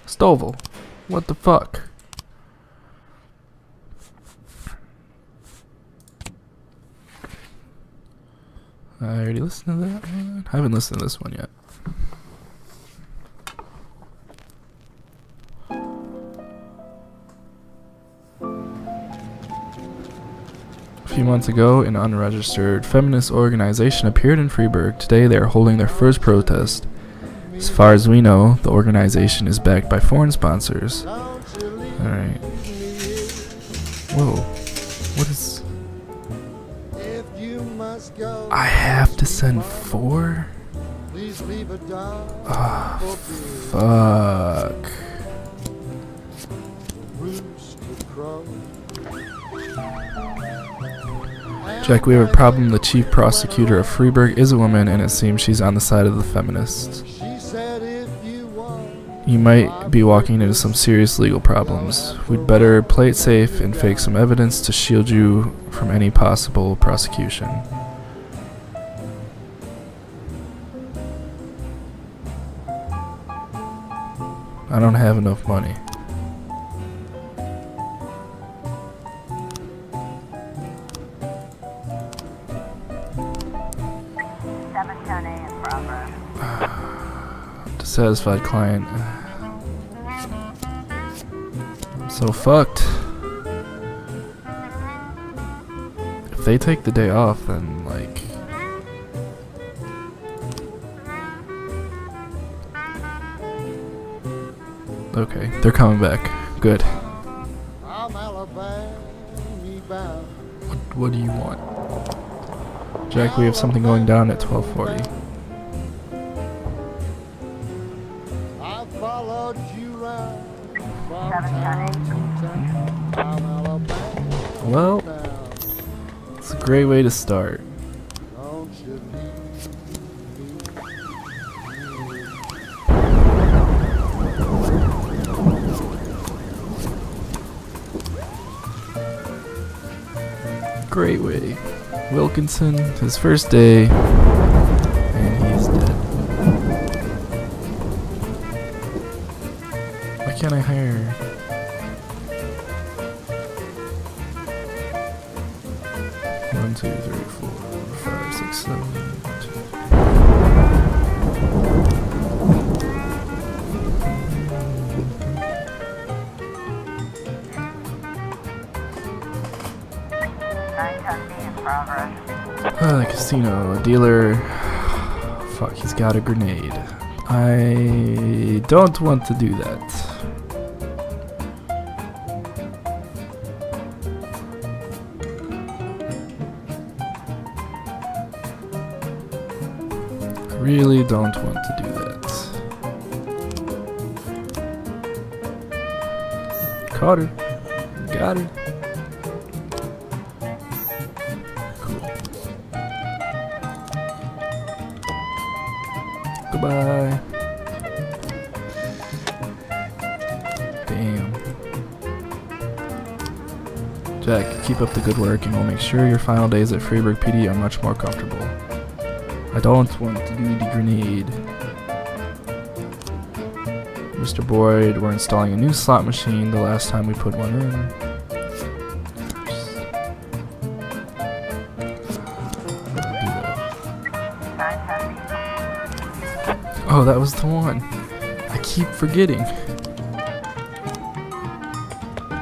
Stovall, what the fuck? I already listened to that one. I haven't listened to this one yet. A few months ago, an unregistered feminist organization appeared in Freiburg. Today, they are holding their first protest. As far as we know, the organization is backed by foreign sponsors. Alright. Whoa. What is... I have to send 4? Ah, fuck. Jack, we have a problem. The chief prosecutor of Freiburg is a woman, and it seems she's on the side of the feminists. You might be walking into some serious legal problems. We'd better play it safe and fake some evidence to shield you from any possible prosecution. I don't have enough money. satisfied client. I'm so fucked. If they take the day off, then like... Okay, they're coming back. Good. I'm Alabama bound. What do you want? Jack, we have something going down at 12:40. I followed you round from town to town. I'm Alabama Well, bound. it's a great way to start. Don't you leave me. Great way. Wilkinson, his first day, and he's dead. Why can't I hire? One, two, three, 4, 5, 6, 7, 910B in progress. The casino, a dealer. Fuck, he's got a grenade. I don't want to do that. I really don't want to do that. Caught her. Got her. Goodbye. Damn. Jack, keep up the good work and we'll make sure your final days at Freeburg PD are much more comfortable. I don't want to do the grenade. Mr. Boyd, we're installing a new slot machine the last time we put one in. Oh, that was the one. I keep forgetting.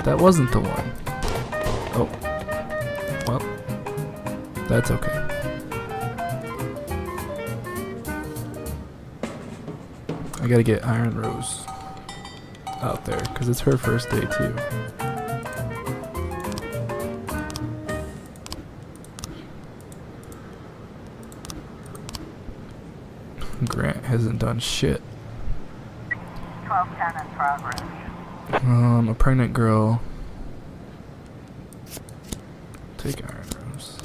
That wasn't the one. Oh. Well. That's okay. I gotta get Iron Rose out there, because it's her first day too. Grant hasn't done shit. 1210 in progress. A pregnant girl. Take Iron Rose.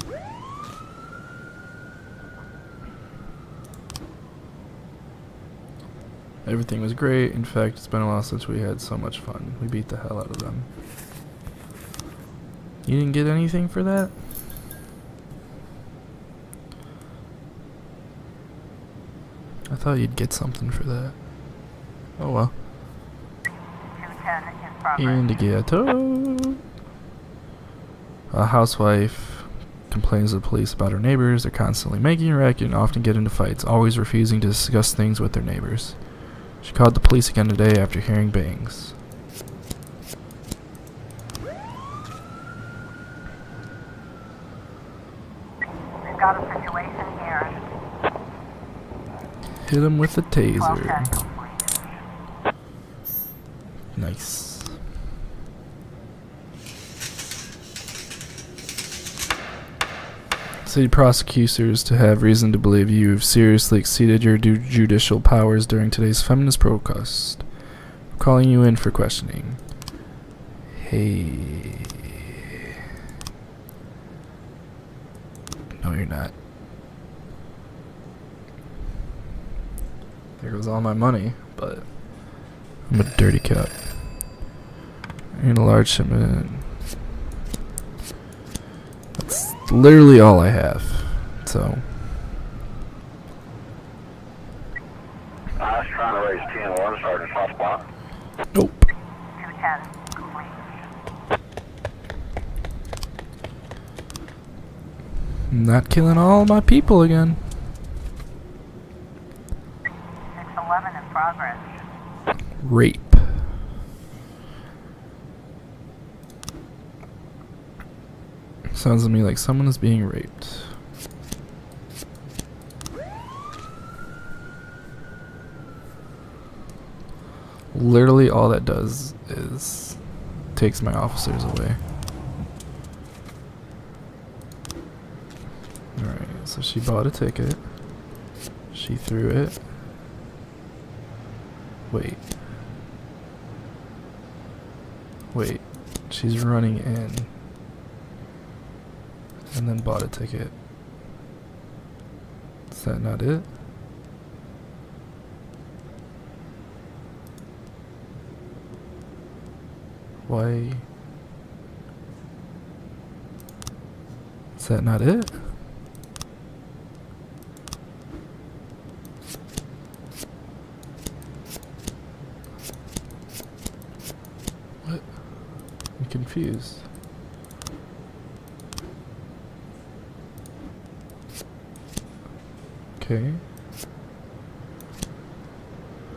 Everything was great. In fact, it's been a while since we had so much fun. We beat the hell out of them. You didn't get anything for that? I thought you'd get something for that. Oh well. 210 in progress. Indicato. A housewife complains to the police about her neighbors. They're constantly making a racket and often get into fights, always refusing to discuss things with their neighbors. She called the police again today after hearing bangs. We've got a situation here. Hit him with a 1210 taser. complete. Nice. City prosecutors to have reason to believe you've seriously exceeded your judicial powers during today's feminist protest. Calling you in for questioning. Hey. No, you're not. There goes all my money, but I'm a dirty cat. And a large shipment. That's literally all I have. So. I was trying to raise 10-1, Sergeant Hot Spot. Nope. 210 complete. Not killing all my people again. 611 in progress. Rape. Sounds to me like someone is being raped. Literally all that does is takes my officers away. Alright, so she bought a ticket. She threw it. Wait. Wait. She's running in. And then bought a ticket. Is that not it? Why? Is that not it? What? I'm confused. Okay.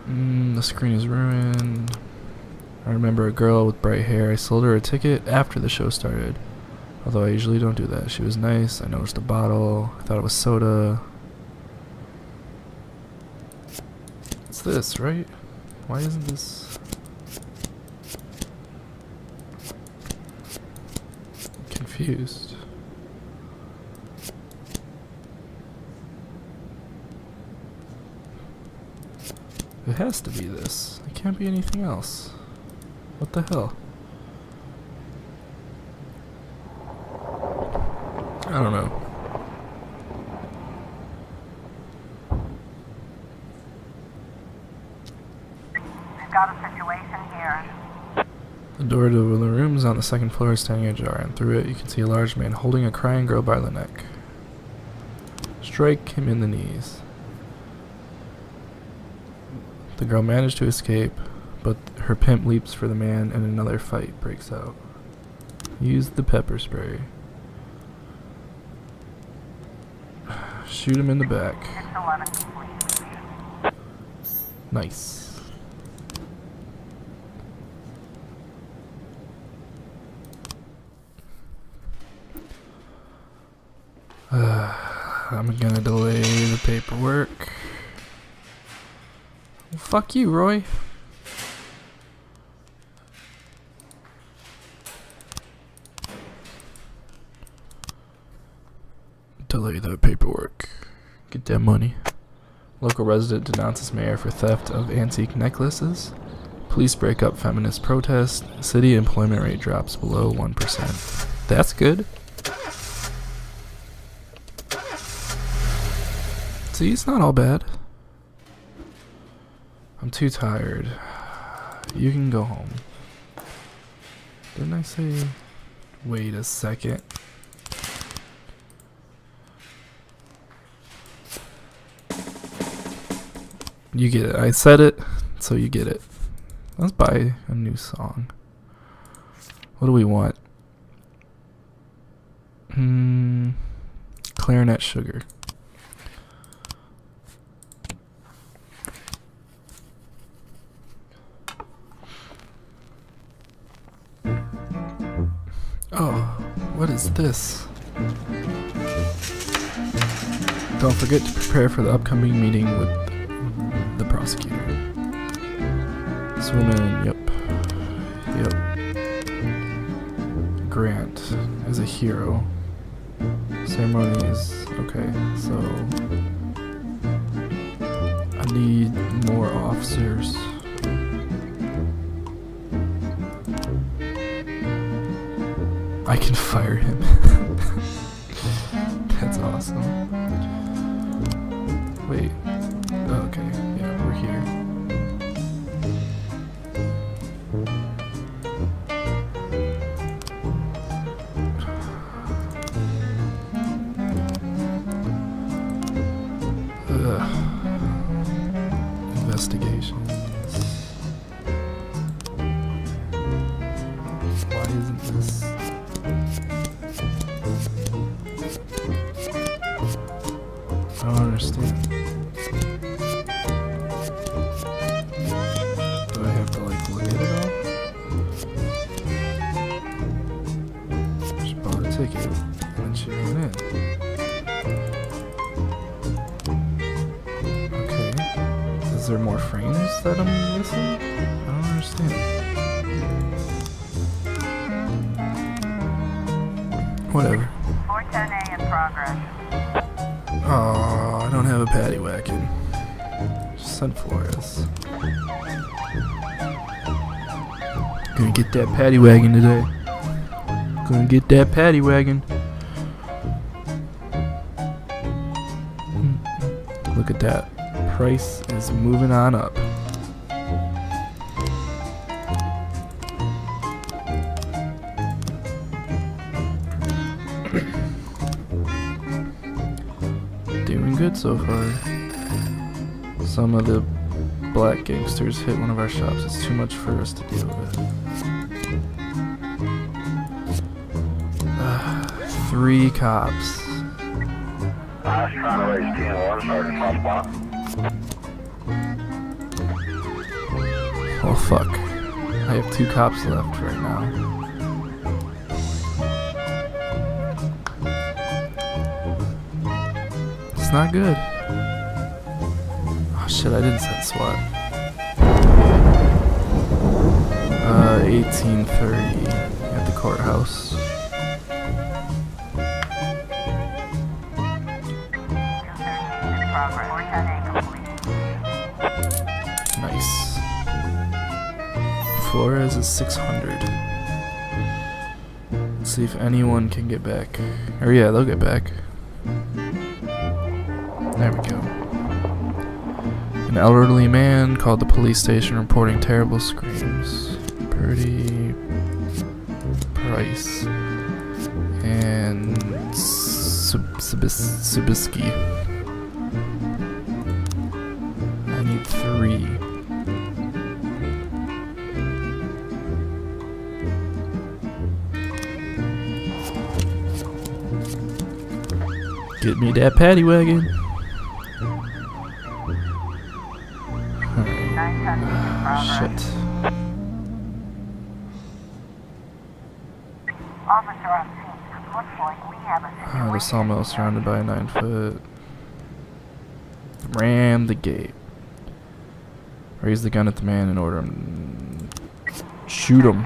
The screen is ruined. I remember a girl with bright hair. I sold her a ticket after the show started. Although I usually don't do that. She was nice. I noticed a bottle. I thought it was soda. It's this, right? Why isn't this... I'm confused. It has to be this. It can't be anything else. What the hell? I don't know. We've got a situation here. The door to the room is on the second floor, standing ajar, and through it you can see a large man holding a crying girl by the neck. Strike him in the knees. The girl managed to escape, but her pimp leaps for the man and another fight breaks out. Use the pepper spray. Shoot him in the back. 611 complete. Nice. I'm gonna delay the paperwork. Well, fuck you, Roy. Delay the paperwork. Get that money. Local resident denounces mayor for theft of antique necklaces. Police break up feminist protest. City employment rate drops below 1%. That's good. See, it's not all bad. I'm too tired. You can go home. Didn't I say... Wait a second. You get it. I said it, so you get it. Let's buy a new song. What do we want? Clarinet Sugar. Oh, what is this? Don't forget to prepare for the upcoming meeting with the prosecutor. Swimming, yep. Grant is a hero. Ceremonies, okay, so I need more officers. I can fire him. That's awesome. Wait. Oh, okay. Yeah, we're here. Investigations. Why isn't this? I don't understand. Do I have ticket. And then she ran in. Okay. Is there more frames that I'm missing? I don't understand. Whatever. 410A in progress. Oh, I don't have a paddy wagon. Just send Flores. Gonna get that paddy wagon today. Gonna get that paddy wagon. Look at that. Price is moving on up. Doing good so far. Some of the black gangsters hit one of our shops. It's too much for us to deal with. 3 cops. I was trying to raise 10-1, Sergeant Hotspot. Oh fuck. I have 2 cops left right now. It's not good. Oh shit, I didn't set SWAT. 1830 at the courthouse. Nice. Flores is 600. Let's see if anyone can get back. Or yeah, they'll get back. There we go. An elderly man called the police station reporting terrible screams. Purdy, Price, and Subisky. I need 3. Get me that paddy wagon. Shit. Officer on scene. Looks like we have a situation. The sawmill surrounded by a 9-foot. Ram the gate. Raise the gun at the man and order him. Shoot him.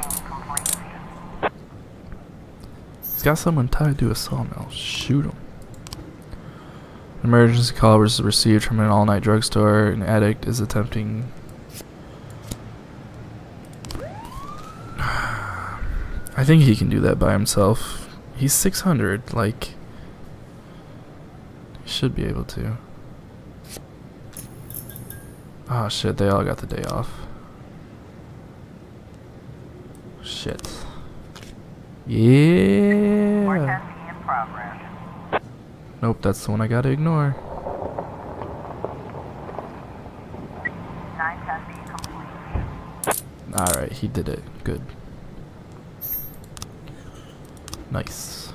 He's got someone tied to a sawmill. Shoot him. An emergency call was received from an all-night drugstore. An addict is attempting. I think he can do that by himself. He's 600, like, he should be able to. Oh shit, they all got the day off. Shit. Yeah. 410P in progress. Nope, that's the one I gotta ignore. 910B complete. Alright, he did it. Good. Nice.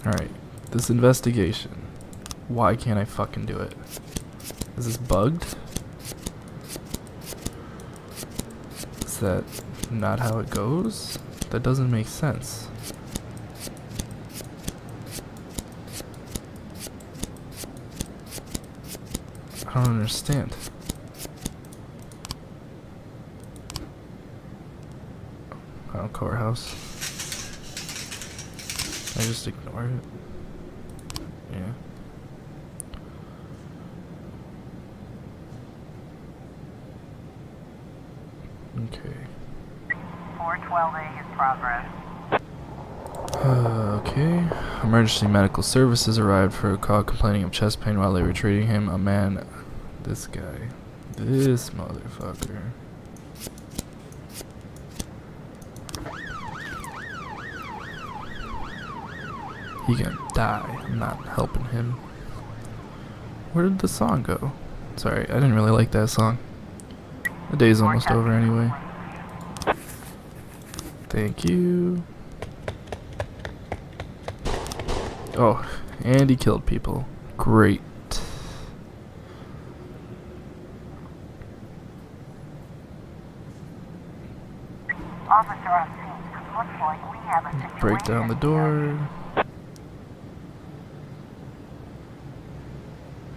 Alright, this investigation. Why can't I fucking do it? Is this bugged? Is that not how it goes? That doesn't make sense. I don't understand. Oh, courthouse. I just ignore it. Yeah. Okay. 412A in progress. Okay. Emergency medical services arrived for a call complaining of chest pain while they were treating him. A man. This guy. This motherfucker. He gonna die. I'm not helping him. Where did the song go? Sorry, I didn't really like that song. The day's almost over anyway. Thank you. Oh, and he killed people. Great. Officer on scene. Looks like we have a situation Break down the here. door.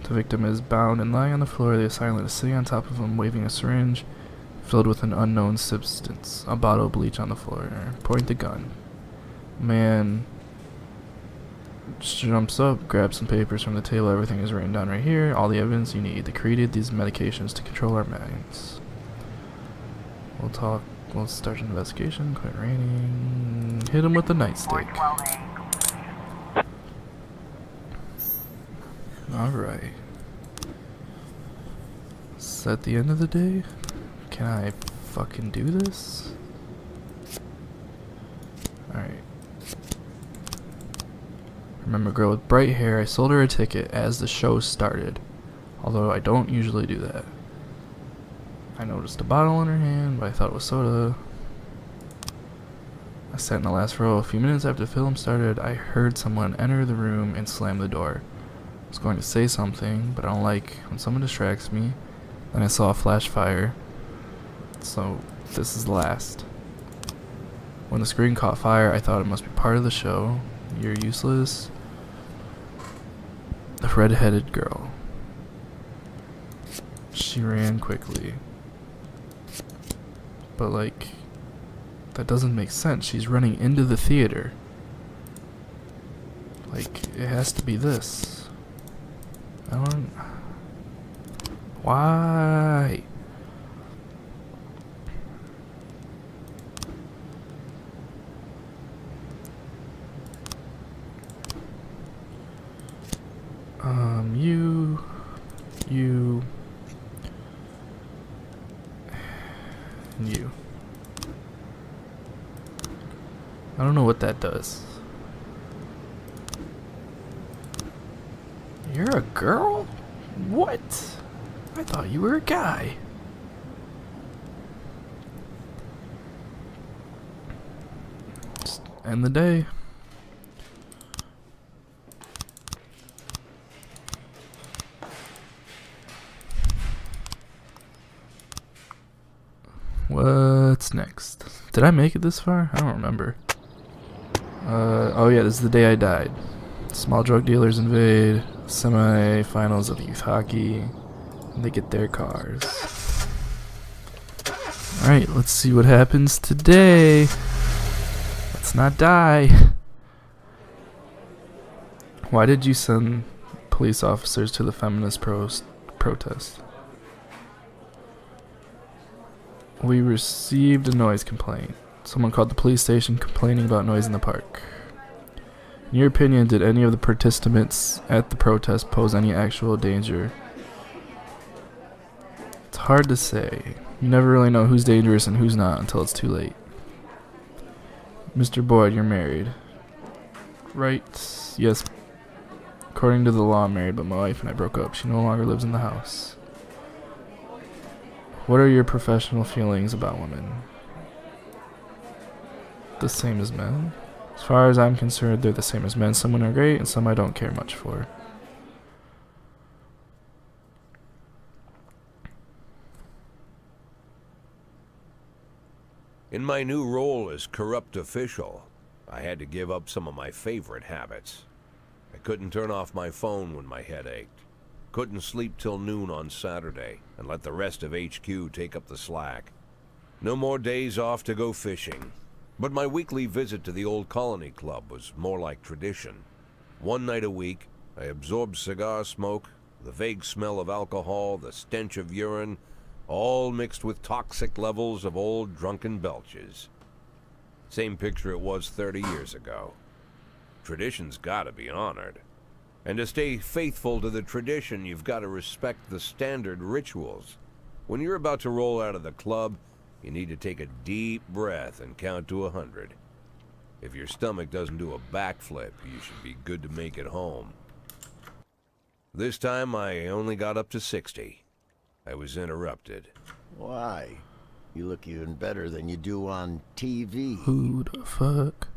The victim is bound and lying on the floor. The assailant is sitting on top of him, waving a syringe filled with an unknown substance. A bottle of bleach on the floor. Point the gun. Man jumps up, grabs some papers from the table. Everything is written down right here. All the evidence you need. They created these medications to control our minds. We'll start an investigation. Quit raining. Hit him with the nightstick. 412A. Alright. Is that the end of the day? Can I fucking do this? Alright. Remember a girl with bright hair. I sold her a ticket as the show started. Although I don't usually do that. I noticed a bottle in her hand, but I thought it was soda. I sat in the last row. A few minutes after the film started, I heard someone enter the room and slam the door. I was going to say something, but I don't like when someone distracts me. Then I saw a flash fire. So, this is last. When the screen caught fire, I thought it must be part of the show. You're useless. The red-headed girl. She ran quickly. But like, that doesn't make sense. She's running into the theater. Like, it has to be this. I don't... Why? You... I don't know what that does. You're a girl? What? I thought you were a guy. Just end the day. What's next? Did I make it this far? I don't remember. Oh yeah, this is the day I died. Small drug dealers invade semi-finals of youth hockey, and they get their cars. Alright, let's see what happens today. Let's not die. Why did you send police officers to the feminist protest? We received a noise complaint. Someone called the police station complaining about noise in the park. In your opinion, did any of the participants at the protest pose any actual danger? It's hard to say. You never really know who's dangerous and who's not until it's too late. Mr. Boyd, you're married. Right? Yes. According to the law, I'm married, but my wife and I broke up. She no longer lives in the house. What are your professional feelings about women? The same as men. As far as I'm concerned, they're the same as men. Some women are great, and some I don't care much for. In my new role as corrupt official, I had to give up some of my favorite habits. I couldn't turn off my phone when my head ached. Couldn't sleep till noon on Saturday, and let the rest of HQ take up the slack. No more days off to go fishing. But my weekly visit to the Old Colony Club was more like tradition. One night a week, I absorbed cigar smoke, the vague smell of alcohol, the stench of urine, all mixed with toxic levels of old drunken belches. Same picture it was 30 years ago. Tradition's gotta be honored. And to stay faithful to the tradition, you've got to respect the standard rituals. When you're about to roll out of the club, you need to take a deep breath and count to 100. If your stomach doesn't do a backflip, you should be good to make it home. This time, I only got up to 60. I was interrupted. Why? You look even better than you do on TV. Who the fuck?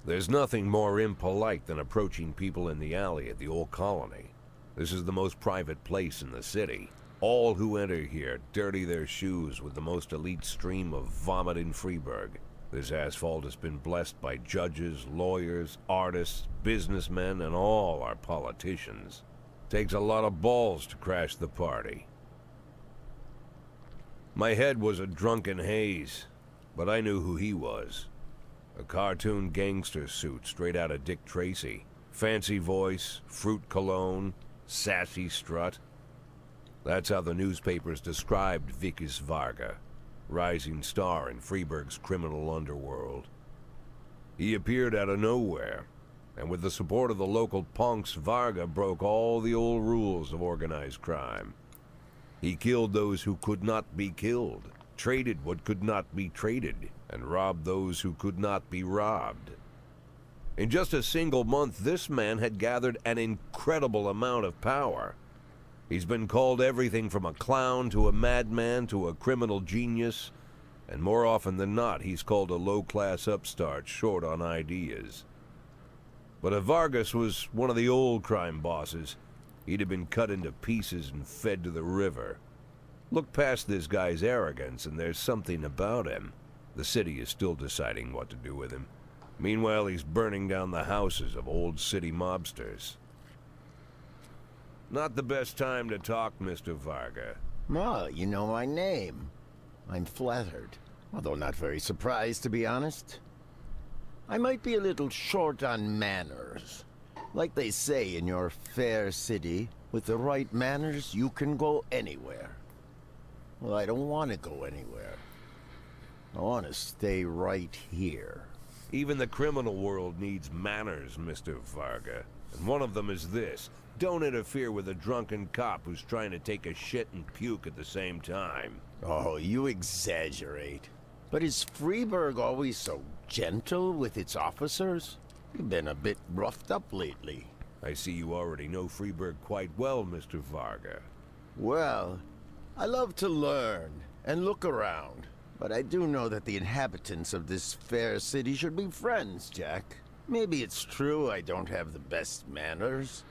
There's nothing more impolite than approaching people in the alley at the Old Colony. This is the most private place in the city. All who enter here dirty their shoes with the most elite stream of vomit in Freeburg. This asphalt has been blessed by judges, lawyers, artists, businessmen, and all our politicians. Takes a lot of balls to crash the party. My head was a drunken haze, but I knew who he was. A cartoon gangster suit straight out of Dick Tracy. Fancy voice, fruit cologne, sassy strut. That's how the newspapers described Vickis Varga, rising star in Freeburg's criminal underworld. He appeared out of nowhere, and with the support of the local punks, Varga broke all the old rules of organized crime. He killed those who could not be killed, traded what could not be traded, and robbed those who could not be robbed. In just a single month, this man had gathered an incredible amount of power. He's been called everything from a clown to a madman to a criminal genius, and more often than not, he's called a low-class upstart short on ideas. But if Vargas was one of the old crime bosses, he'd have been cut into pieces and fed to the river. Look past this guy's arrogance, and there's something about him. The city is still deciding what to do with him. Meanwhile, he's burning down the houses of old city mobsters. Not the best time to talk, Mr. Varga. Well, you know my name. I'm flattered, although not very surprised, to be honest. I might be a little short on manners. Like they say in your fair city, with the right manners, you can go anywhere. Well, I don't want to go anywhere. I want to stay right here. Even the criminal world needs manners, Mr. Varga. And one of them is this. Don't interfere with a drunken cop who's trying to take a shit and puke at the same time. Oh, you exaggerate. But is Freeburg always so gentle with its officers? You've been a bit roughed up lately. I see you already know Freeburg quite well, Mr. Varga. Well, I love to learn and look around. But I do know that the inhabitants of this fair city should be friends, Jack. Maybe it's true I don't have the best manners.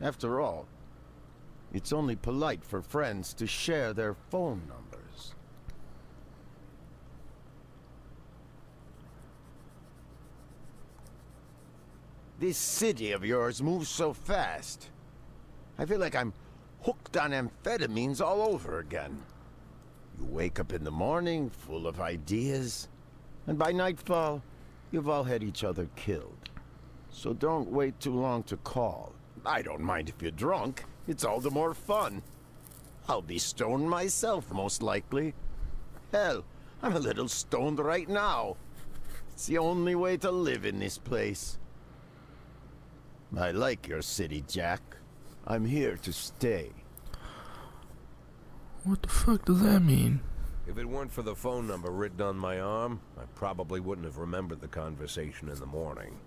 After all, it's only polite for friends to share their phone numbers. This city of yours moves so fast. I feel like I'm hooked on amphetamines all over again. You wake up in the morning full of ideas, and by nightfall, you've all had each other killed. So don't wait too long to call. I don't mind if you're drunk. It's all the more fun. I'll be stoned myself, most likely. Hell, I'm a little stoned right now. It's the only way to live in this place. I like your city, Jack. I'm here to stay. What the fuck does that mean? If it weren't for the phone number written on my arm, I probably wouldn't have remembered the conversation in the morning.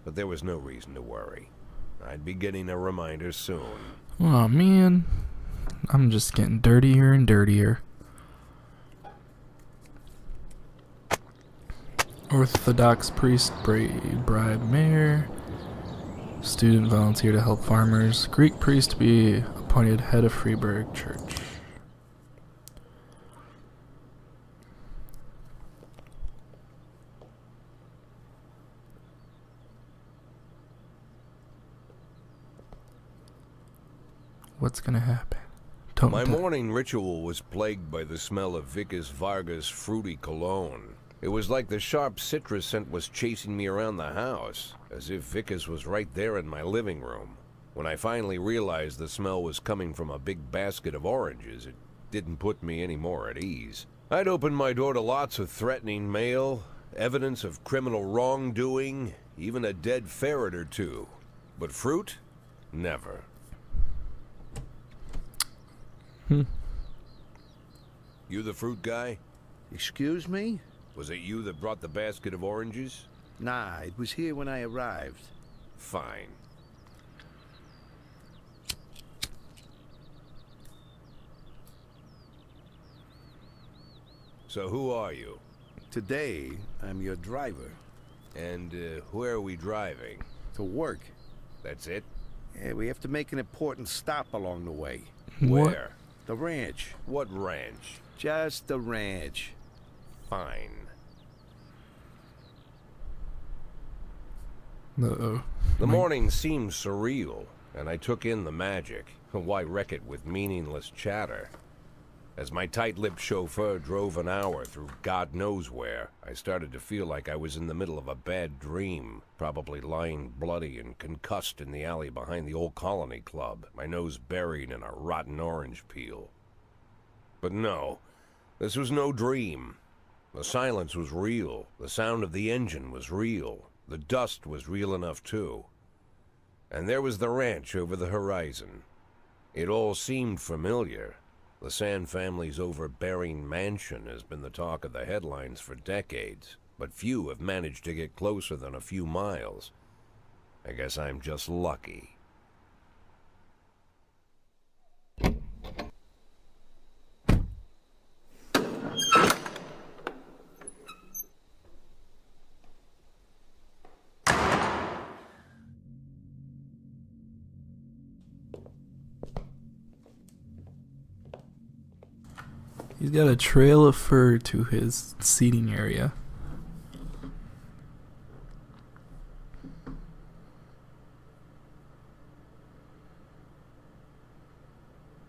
But there was no reason to worry. I'd be getting a reminder soon. Oh man, I'm just getting dirtier and dirtier. Orthodox priest bribe mayor. Student volunteer to help farmers. Greek priest to be appointed head of Freeburg Church. What's gonna happen? Don't My tell- morning ritual was plagued by the smell of Vickis Varga's fruity cologne. It was like the sharp citrus scent was chasing me around the house, as if Vickis was right there in my living room. When I finally realized the smell was coming from a big basket of oranges, it didn't put me any more at ease. I'd opened my door to lots of threatening mail, evidence of criminal wrongdoing, even a dead ferret or two. But fruit? Never. You the fruit guy? Excuse me? Was it you that brought the basket of oranges? Nah, it was here when I arrived. Fine. So who are you? Today, I'm your driver. And where are we driving? To work. That's it? Yeah, we have to make an important stop along the way. Where? The ranch. What ranch? Just the ranch. Fine. Uh-oh. The morning seemed surreal, and I took in the magic. Why wreck it with meaningless chatter? As my tight-lipped chauffeur drove an hour through God knows where, I started to feel like I was in the middle of a bad dream, probably lying bloody and concussed in the alley behind the old Colony Club, my nose buried in a rotten orange peel. But no, this was no dream. The silence was real, the sound of the engine was real, the dust was real enough too. And there was the ranch over the horizon. It all seemed familiar. The Sand family's overbearing mansion has been the talk of the headlines for decades, but few have managed to get closer than a few miles. I guess I'm just lucky. He's got a trail of fur to his seating area.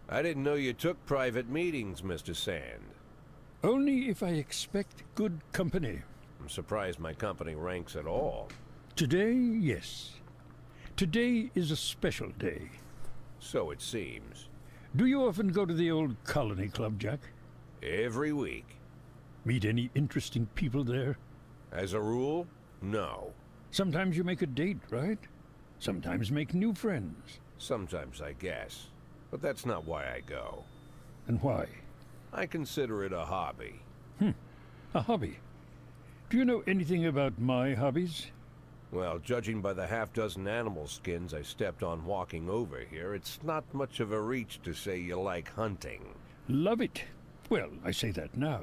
I didn't know you took private meetings, Mr. Sand. Only if I expect good company. I'm surprised my company ranks at all. Today, yes. Today is a special day. So it seems. Do you often go to the old Colony Club, Jack? Every week. Meet any interesting people there? As a rule, no. Sometimes you make a date, right? Sometimes make new friends. Sometimes, I guess. But that's not why I go. And why? I consider it a hobby. A hobby. Do you know anything about my hobbies? Well, judging by the half-dozen animal skins I stepped on walking over here, it's not much of a reach to say you like hunting. Love it. Well, I say that now.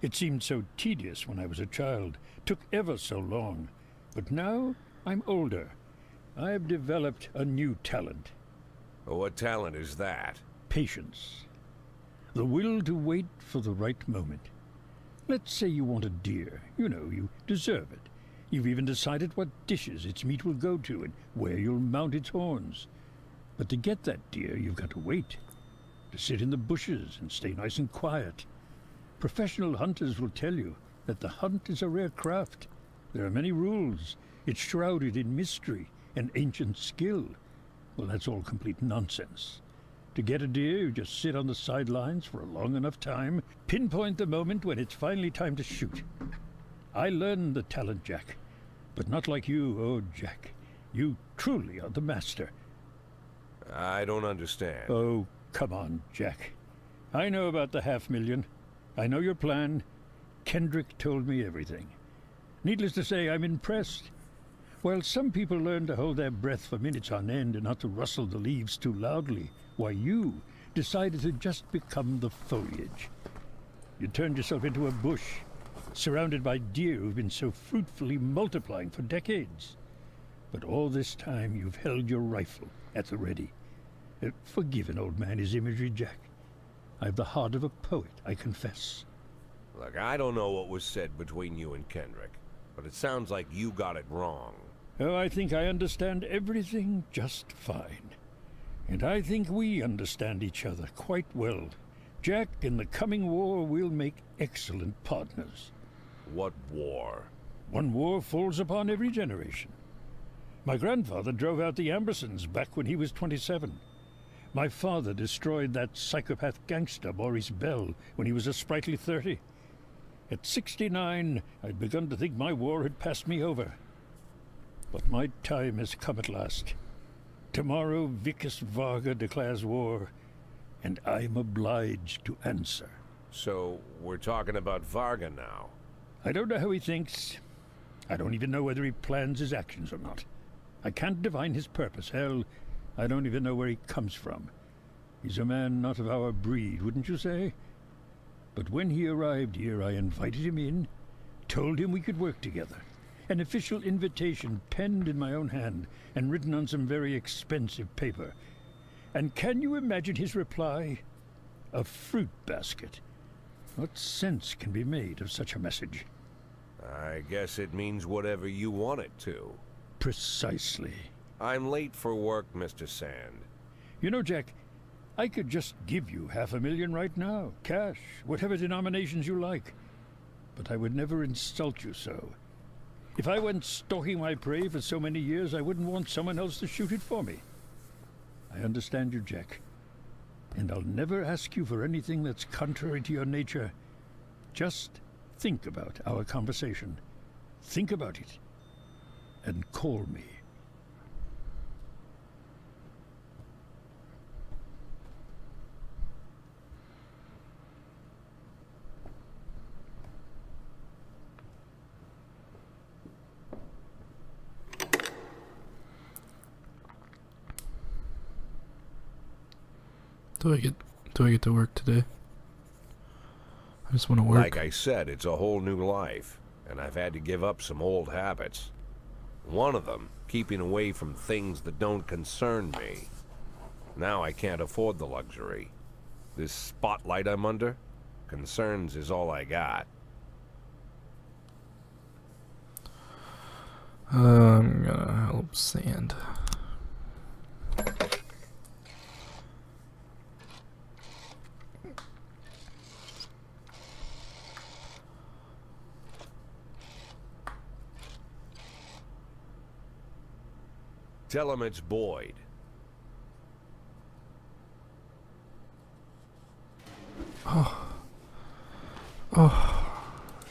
It seemed so tedious when I was a child. Took ever so long. But now I'm older. I've developed a new talent. What talent is that? Patience. The will to wait for the right moment. Let's say you want a deer. You know, you deserve it. You've even decided what dishes its meat will go to and where you'll mount its horns. But to get that deer, you've got to wait. To sit in the bushes and stay nice and quiet. Professional hunters will tell you that the hunt is a rare craft. There are many rules. It's shrouded in mystery and ancient skill. Well, that's all complete nonsense. To get a deer, you just sit on the sidelines for a long enough time, pinpoint the moment when it's finally time to shoot. I learned the talent, Jack. But not like you, oh, Jack. You truly are the master. I don't understand. Oh, come on, Jack. I know about the 500,000. I know your plan. Kendrick told me everything. Needless to say, I'm impressed. While some people learn to hold their breath for minutes on end and not to rustle the leaves too loudly, why you decided to just become the foliage. You turned yourself into a bush, surrounded by deer who've been so fruitfully multiplying for decades. But all this time you've held your rifle at the ready. Forgive an old man his imagery, Jack. I've the heart of a poet, I confess. Look, I don't know what was said between you and Kendrick, but it sounds like you got it wrong. Oh, I think I understand everything just fine. And I think we understand each other quite well. Jack, in the coming war, we'll make excellent partners. What war? One war falls upon every generation. My grandfather drove out the Ambersons back when he was 27. My father destroyed that psychopath gangster, Maurice Bell, when he was a sprightly 30. At 69, I'd begun to think my war had passed me over. But my time has come at last. Tomorrow, Vickis Varga declares war, and I'm obliged to answer. So, we're talking about Varga now? I don't know how he thinks. I don't even know whether he plans his actions or not. I can't divine his purpose. Hell, I don't even know where he comes from. He's a man not of our breed, wouldn't you say? But when he arrived here, I invited him in, told him we could work together. An official invitation penned in my own hand and written on some very expensive paper. And can you imagine his reply? A fruit basket. What sense can be made of such a message? I guess it means whatever you want it to. Precisely. I'm late for work, Mr. Sand. You know, Jack, I could just give you $500,000 right now. Cash, whatever denominations you like. But I would never insult you so. If I went stalking my prey for so many years, I wouldn't want someone else to shoot it for me. I understand you, Jack. And I'll never ask you for anything that's contrary to your nature. Just think about our conversation. Think about it. And call me. Do I get to work today? I just want to work. Like I said, it's a whole new life, and I've had to give up some old habits. One of them, keeping away from things that don't concern me. Now I can't afford the luxury. This spotlight I'm under, concerns is all I got. I'm gonna help Sand. Tell him it's Boyd. Oh,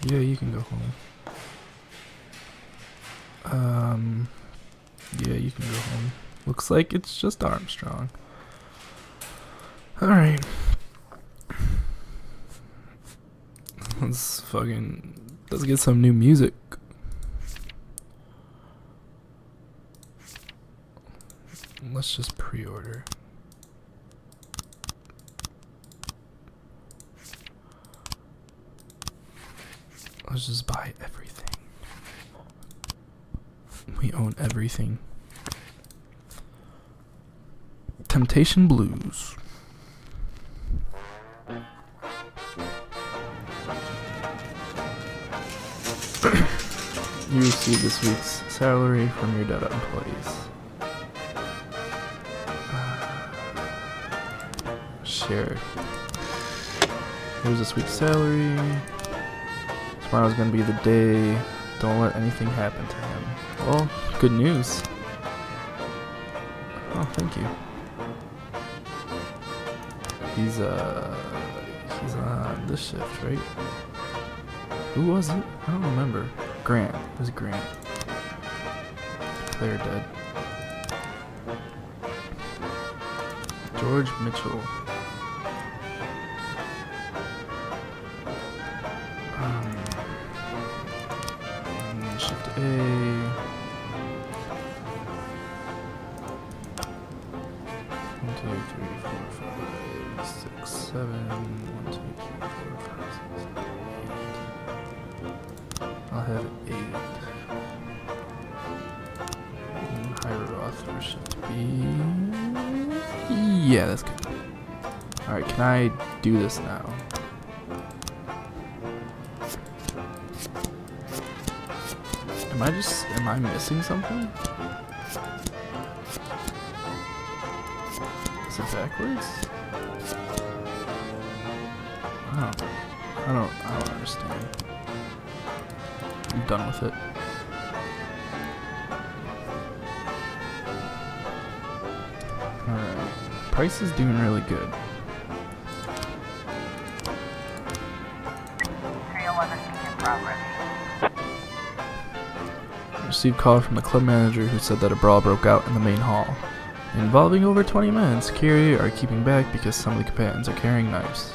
yeah, you can go home. Yeah, you can go home. Looks like it's just Armstrong. Alright. Let's get some new music. Let's just pre-order. Let's just buy everything. We own everything. Temptation Blues. You received this week's salary from your data employees. Share. Here's this week's salary. Tomorrow's gonna be the day. Don't let anything happen to him. Well, good news. Oh, thank you. He's on this shift, right? Who was it? I don't remember. Grant. It was Grant. Player dead. George Mitchell. Shift A. 1, 2, 3, 4, 5, 6, 7. 1, 2, 3, 4, 5, 6, 7, 8. I'll have 8. And hire Roth for shift B. Yeah, that's good. Alright, can I do this now? Am I missing something? Is it backwards? I don't understand. I'm done with it. Alright. Price is doing really good. 311 in progress. Received call from the club manager who said that a brawl broke out in the main hall, involving over 20 men. Security are keeping back because some of the combatants are carrying knives.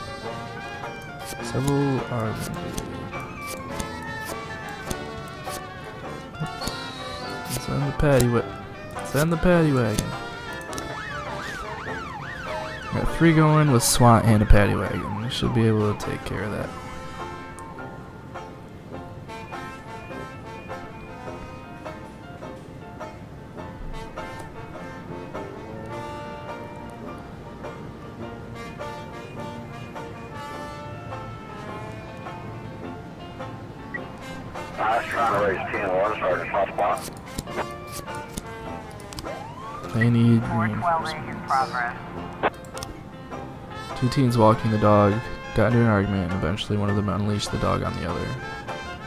Several are wounded. Send the paddy Send the paddy wagon. Got 3 going with SWAT and a paddy wagon. We should be able to take care of that. I was trying to raise 10-1, Sergeant, hot spot. They need 412A in reinforcements. progress. Two teens walking the dog got into an argument, and eventually one of them unleashed the dog on the other.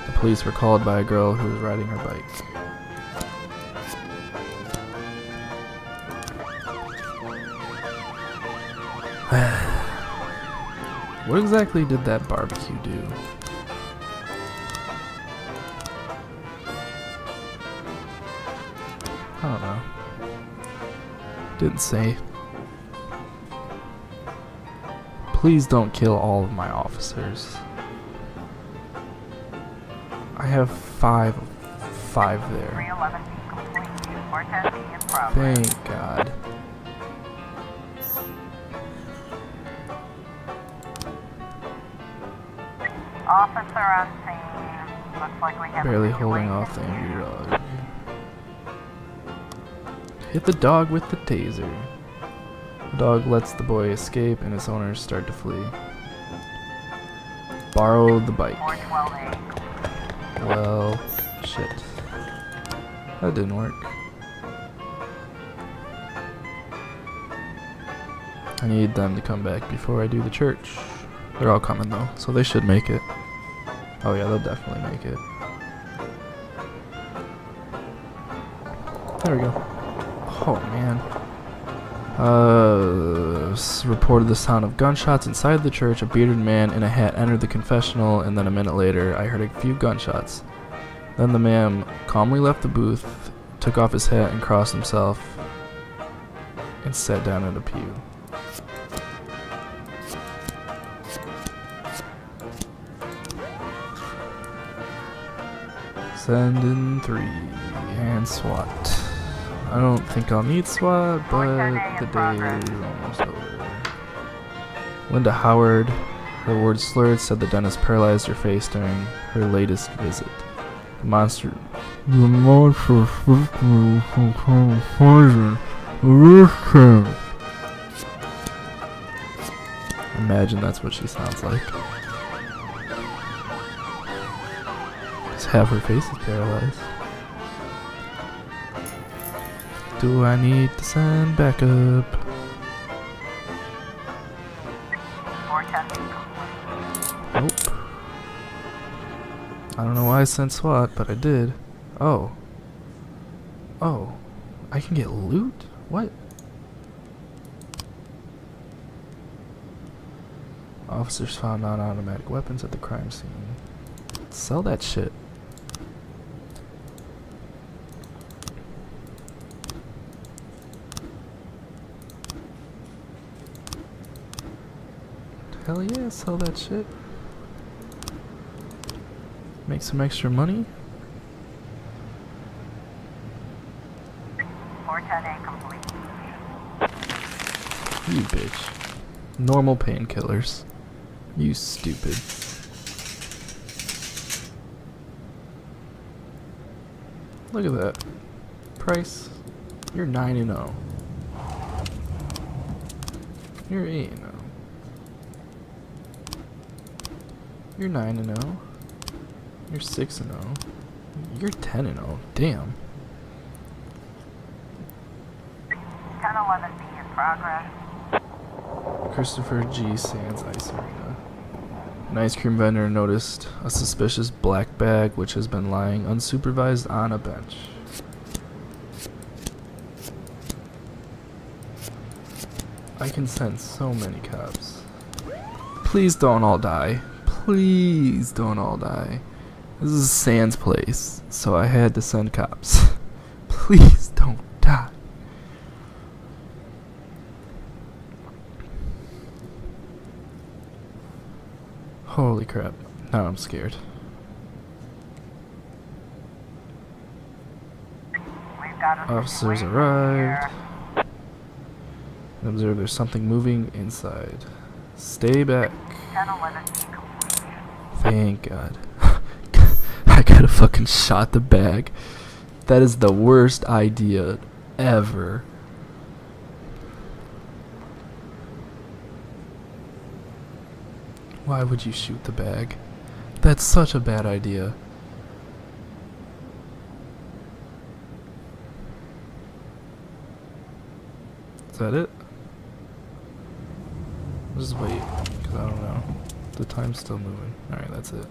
The police were called by a girl who was riding her bike. What exactly did that barbecue do? I don't know. Didn't say. Please don't kill all of my officers. I have five there. 311B complete. 410B in progress. Thank God. Officer on scene. Looks like we have Barely a holding situation off the here. angry dog. Hit the dog with the taser. The dog lets the boy escape and its owners start to flee. Borrow the bike. 412A. Well, shit. That didn't work. I need them to come back before I do the church. They're all coming though, so they should make it. Oh yeah, they'll definitely make it. There we go. Oh man. Reported the sound of gunshots inside the church. A bearded man in a hat entered the confessional, and then a minute later, I heard a few gunshots. Then the man calmly left the booth, took off his hat and crossed himself, and sat down in a pew. Send in 3 and SWAT. I don't think I'll need SWAT, but the day is almost over. Linda Howard, her words slurred, said the dentist paralyzed her face during her latest visit. The monster slipped me some kind of poison. Imagine that's what she sounds like. Just half her face is paralyzed. Do I need to send backup? 410B complete. Nope. I don't know why I sent SWAT, but I did. Oh. Oh. I can get loot? What? Officers found non-automatic weapons at the crime scene. Sell that shit. Hell yeah, sell that shit. Make some extra money. 410A complete. You bitch. Normal painkillers. You stupid. Look at that. Price. You're 9 and 0. You're 8 and 0. You're 9 and 0. You're 6 and 0. You're 10 and 0. Damn. 1011B in progress. Christopher G. Sands Ice Arena. An ice cream vendor noticed a suspicious black bag which has been lying unsupervised on a bench. I can send so many cops. Please don't all die. Please don't all die. This is Sands' place, so I had to send cops. Please don't die. Holy crap. Now I'm scared. We've got a Officers situation arrived. here. And observe there's something moving inside. Stay back. 1011B complete. Thank God. I could have fucking shot the bag. That is the worst idea ever. Why would you shoot the bag? That's such a bad idea. Is that it? Just wait, because I don't know. The time's still moving. Alright, that's it.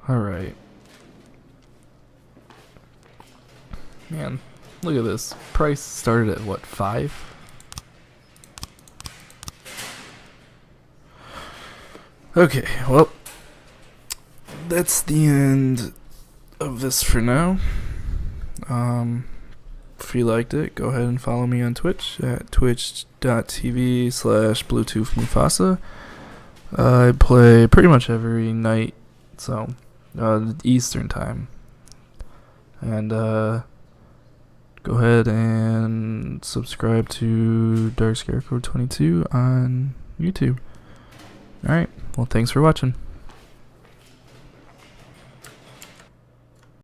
Alright. Man, look at this. Price started at what, 5? Okay, well, that's the end of this for now. If you liked it, go ahead and follow me on Twitch at twitch.tv/BluetoothMufasa. I play pretty much every night, so Eastern time. And go ahead and subscribe to Dark Scarecrow 22 on YouTube. Alright, well, thanks for watching.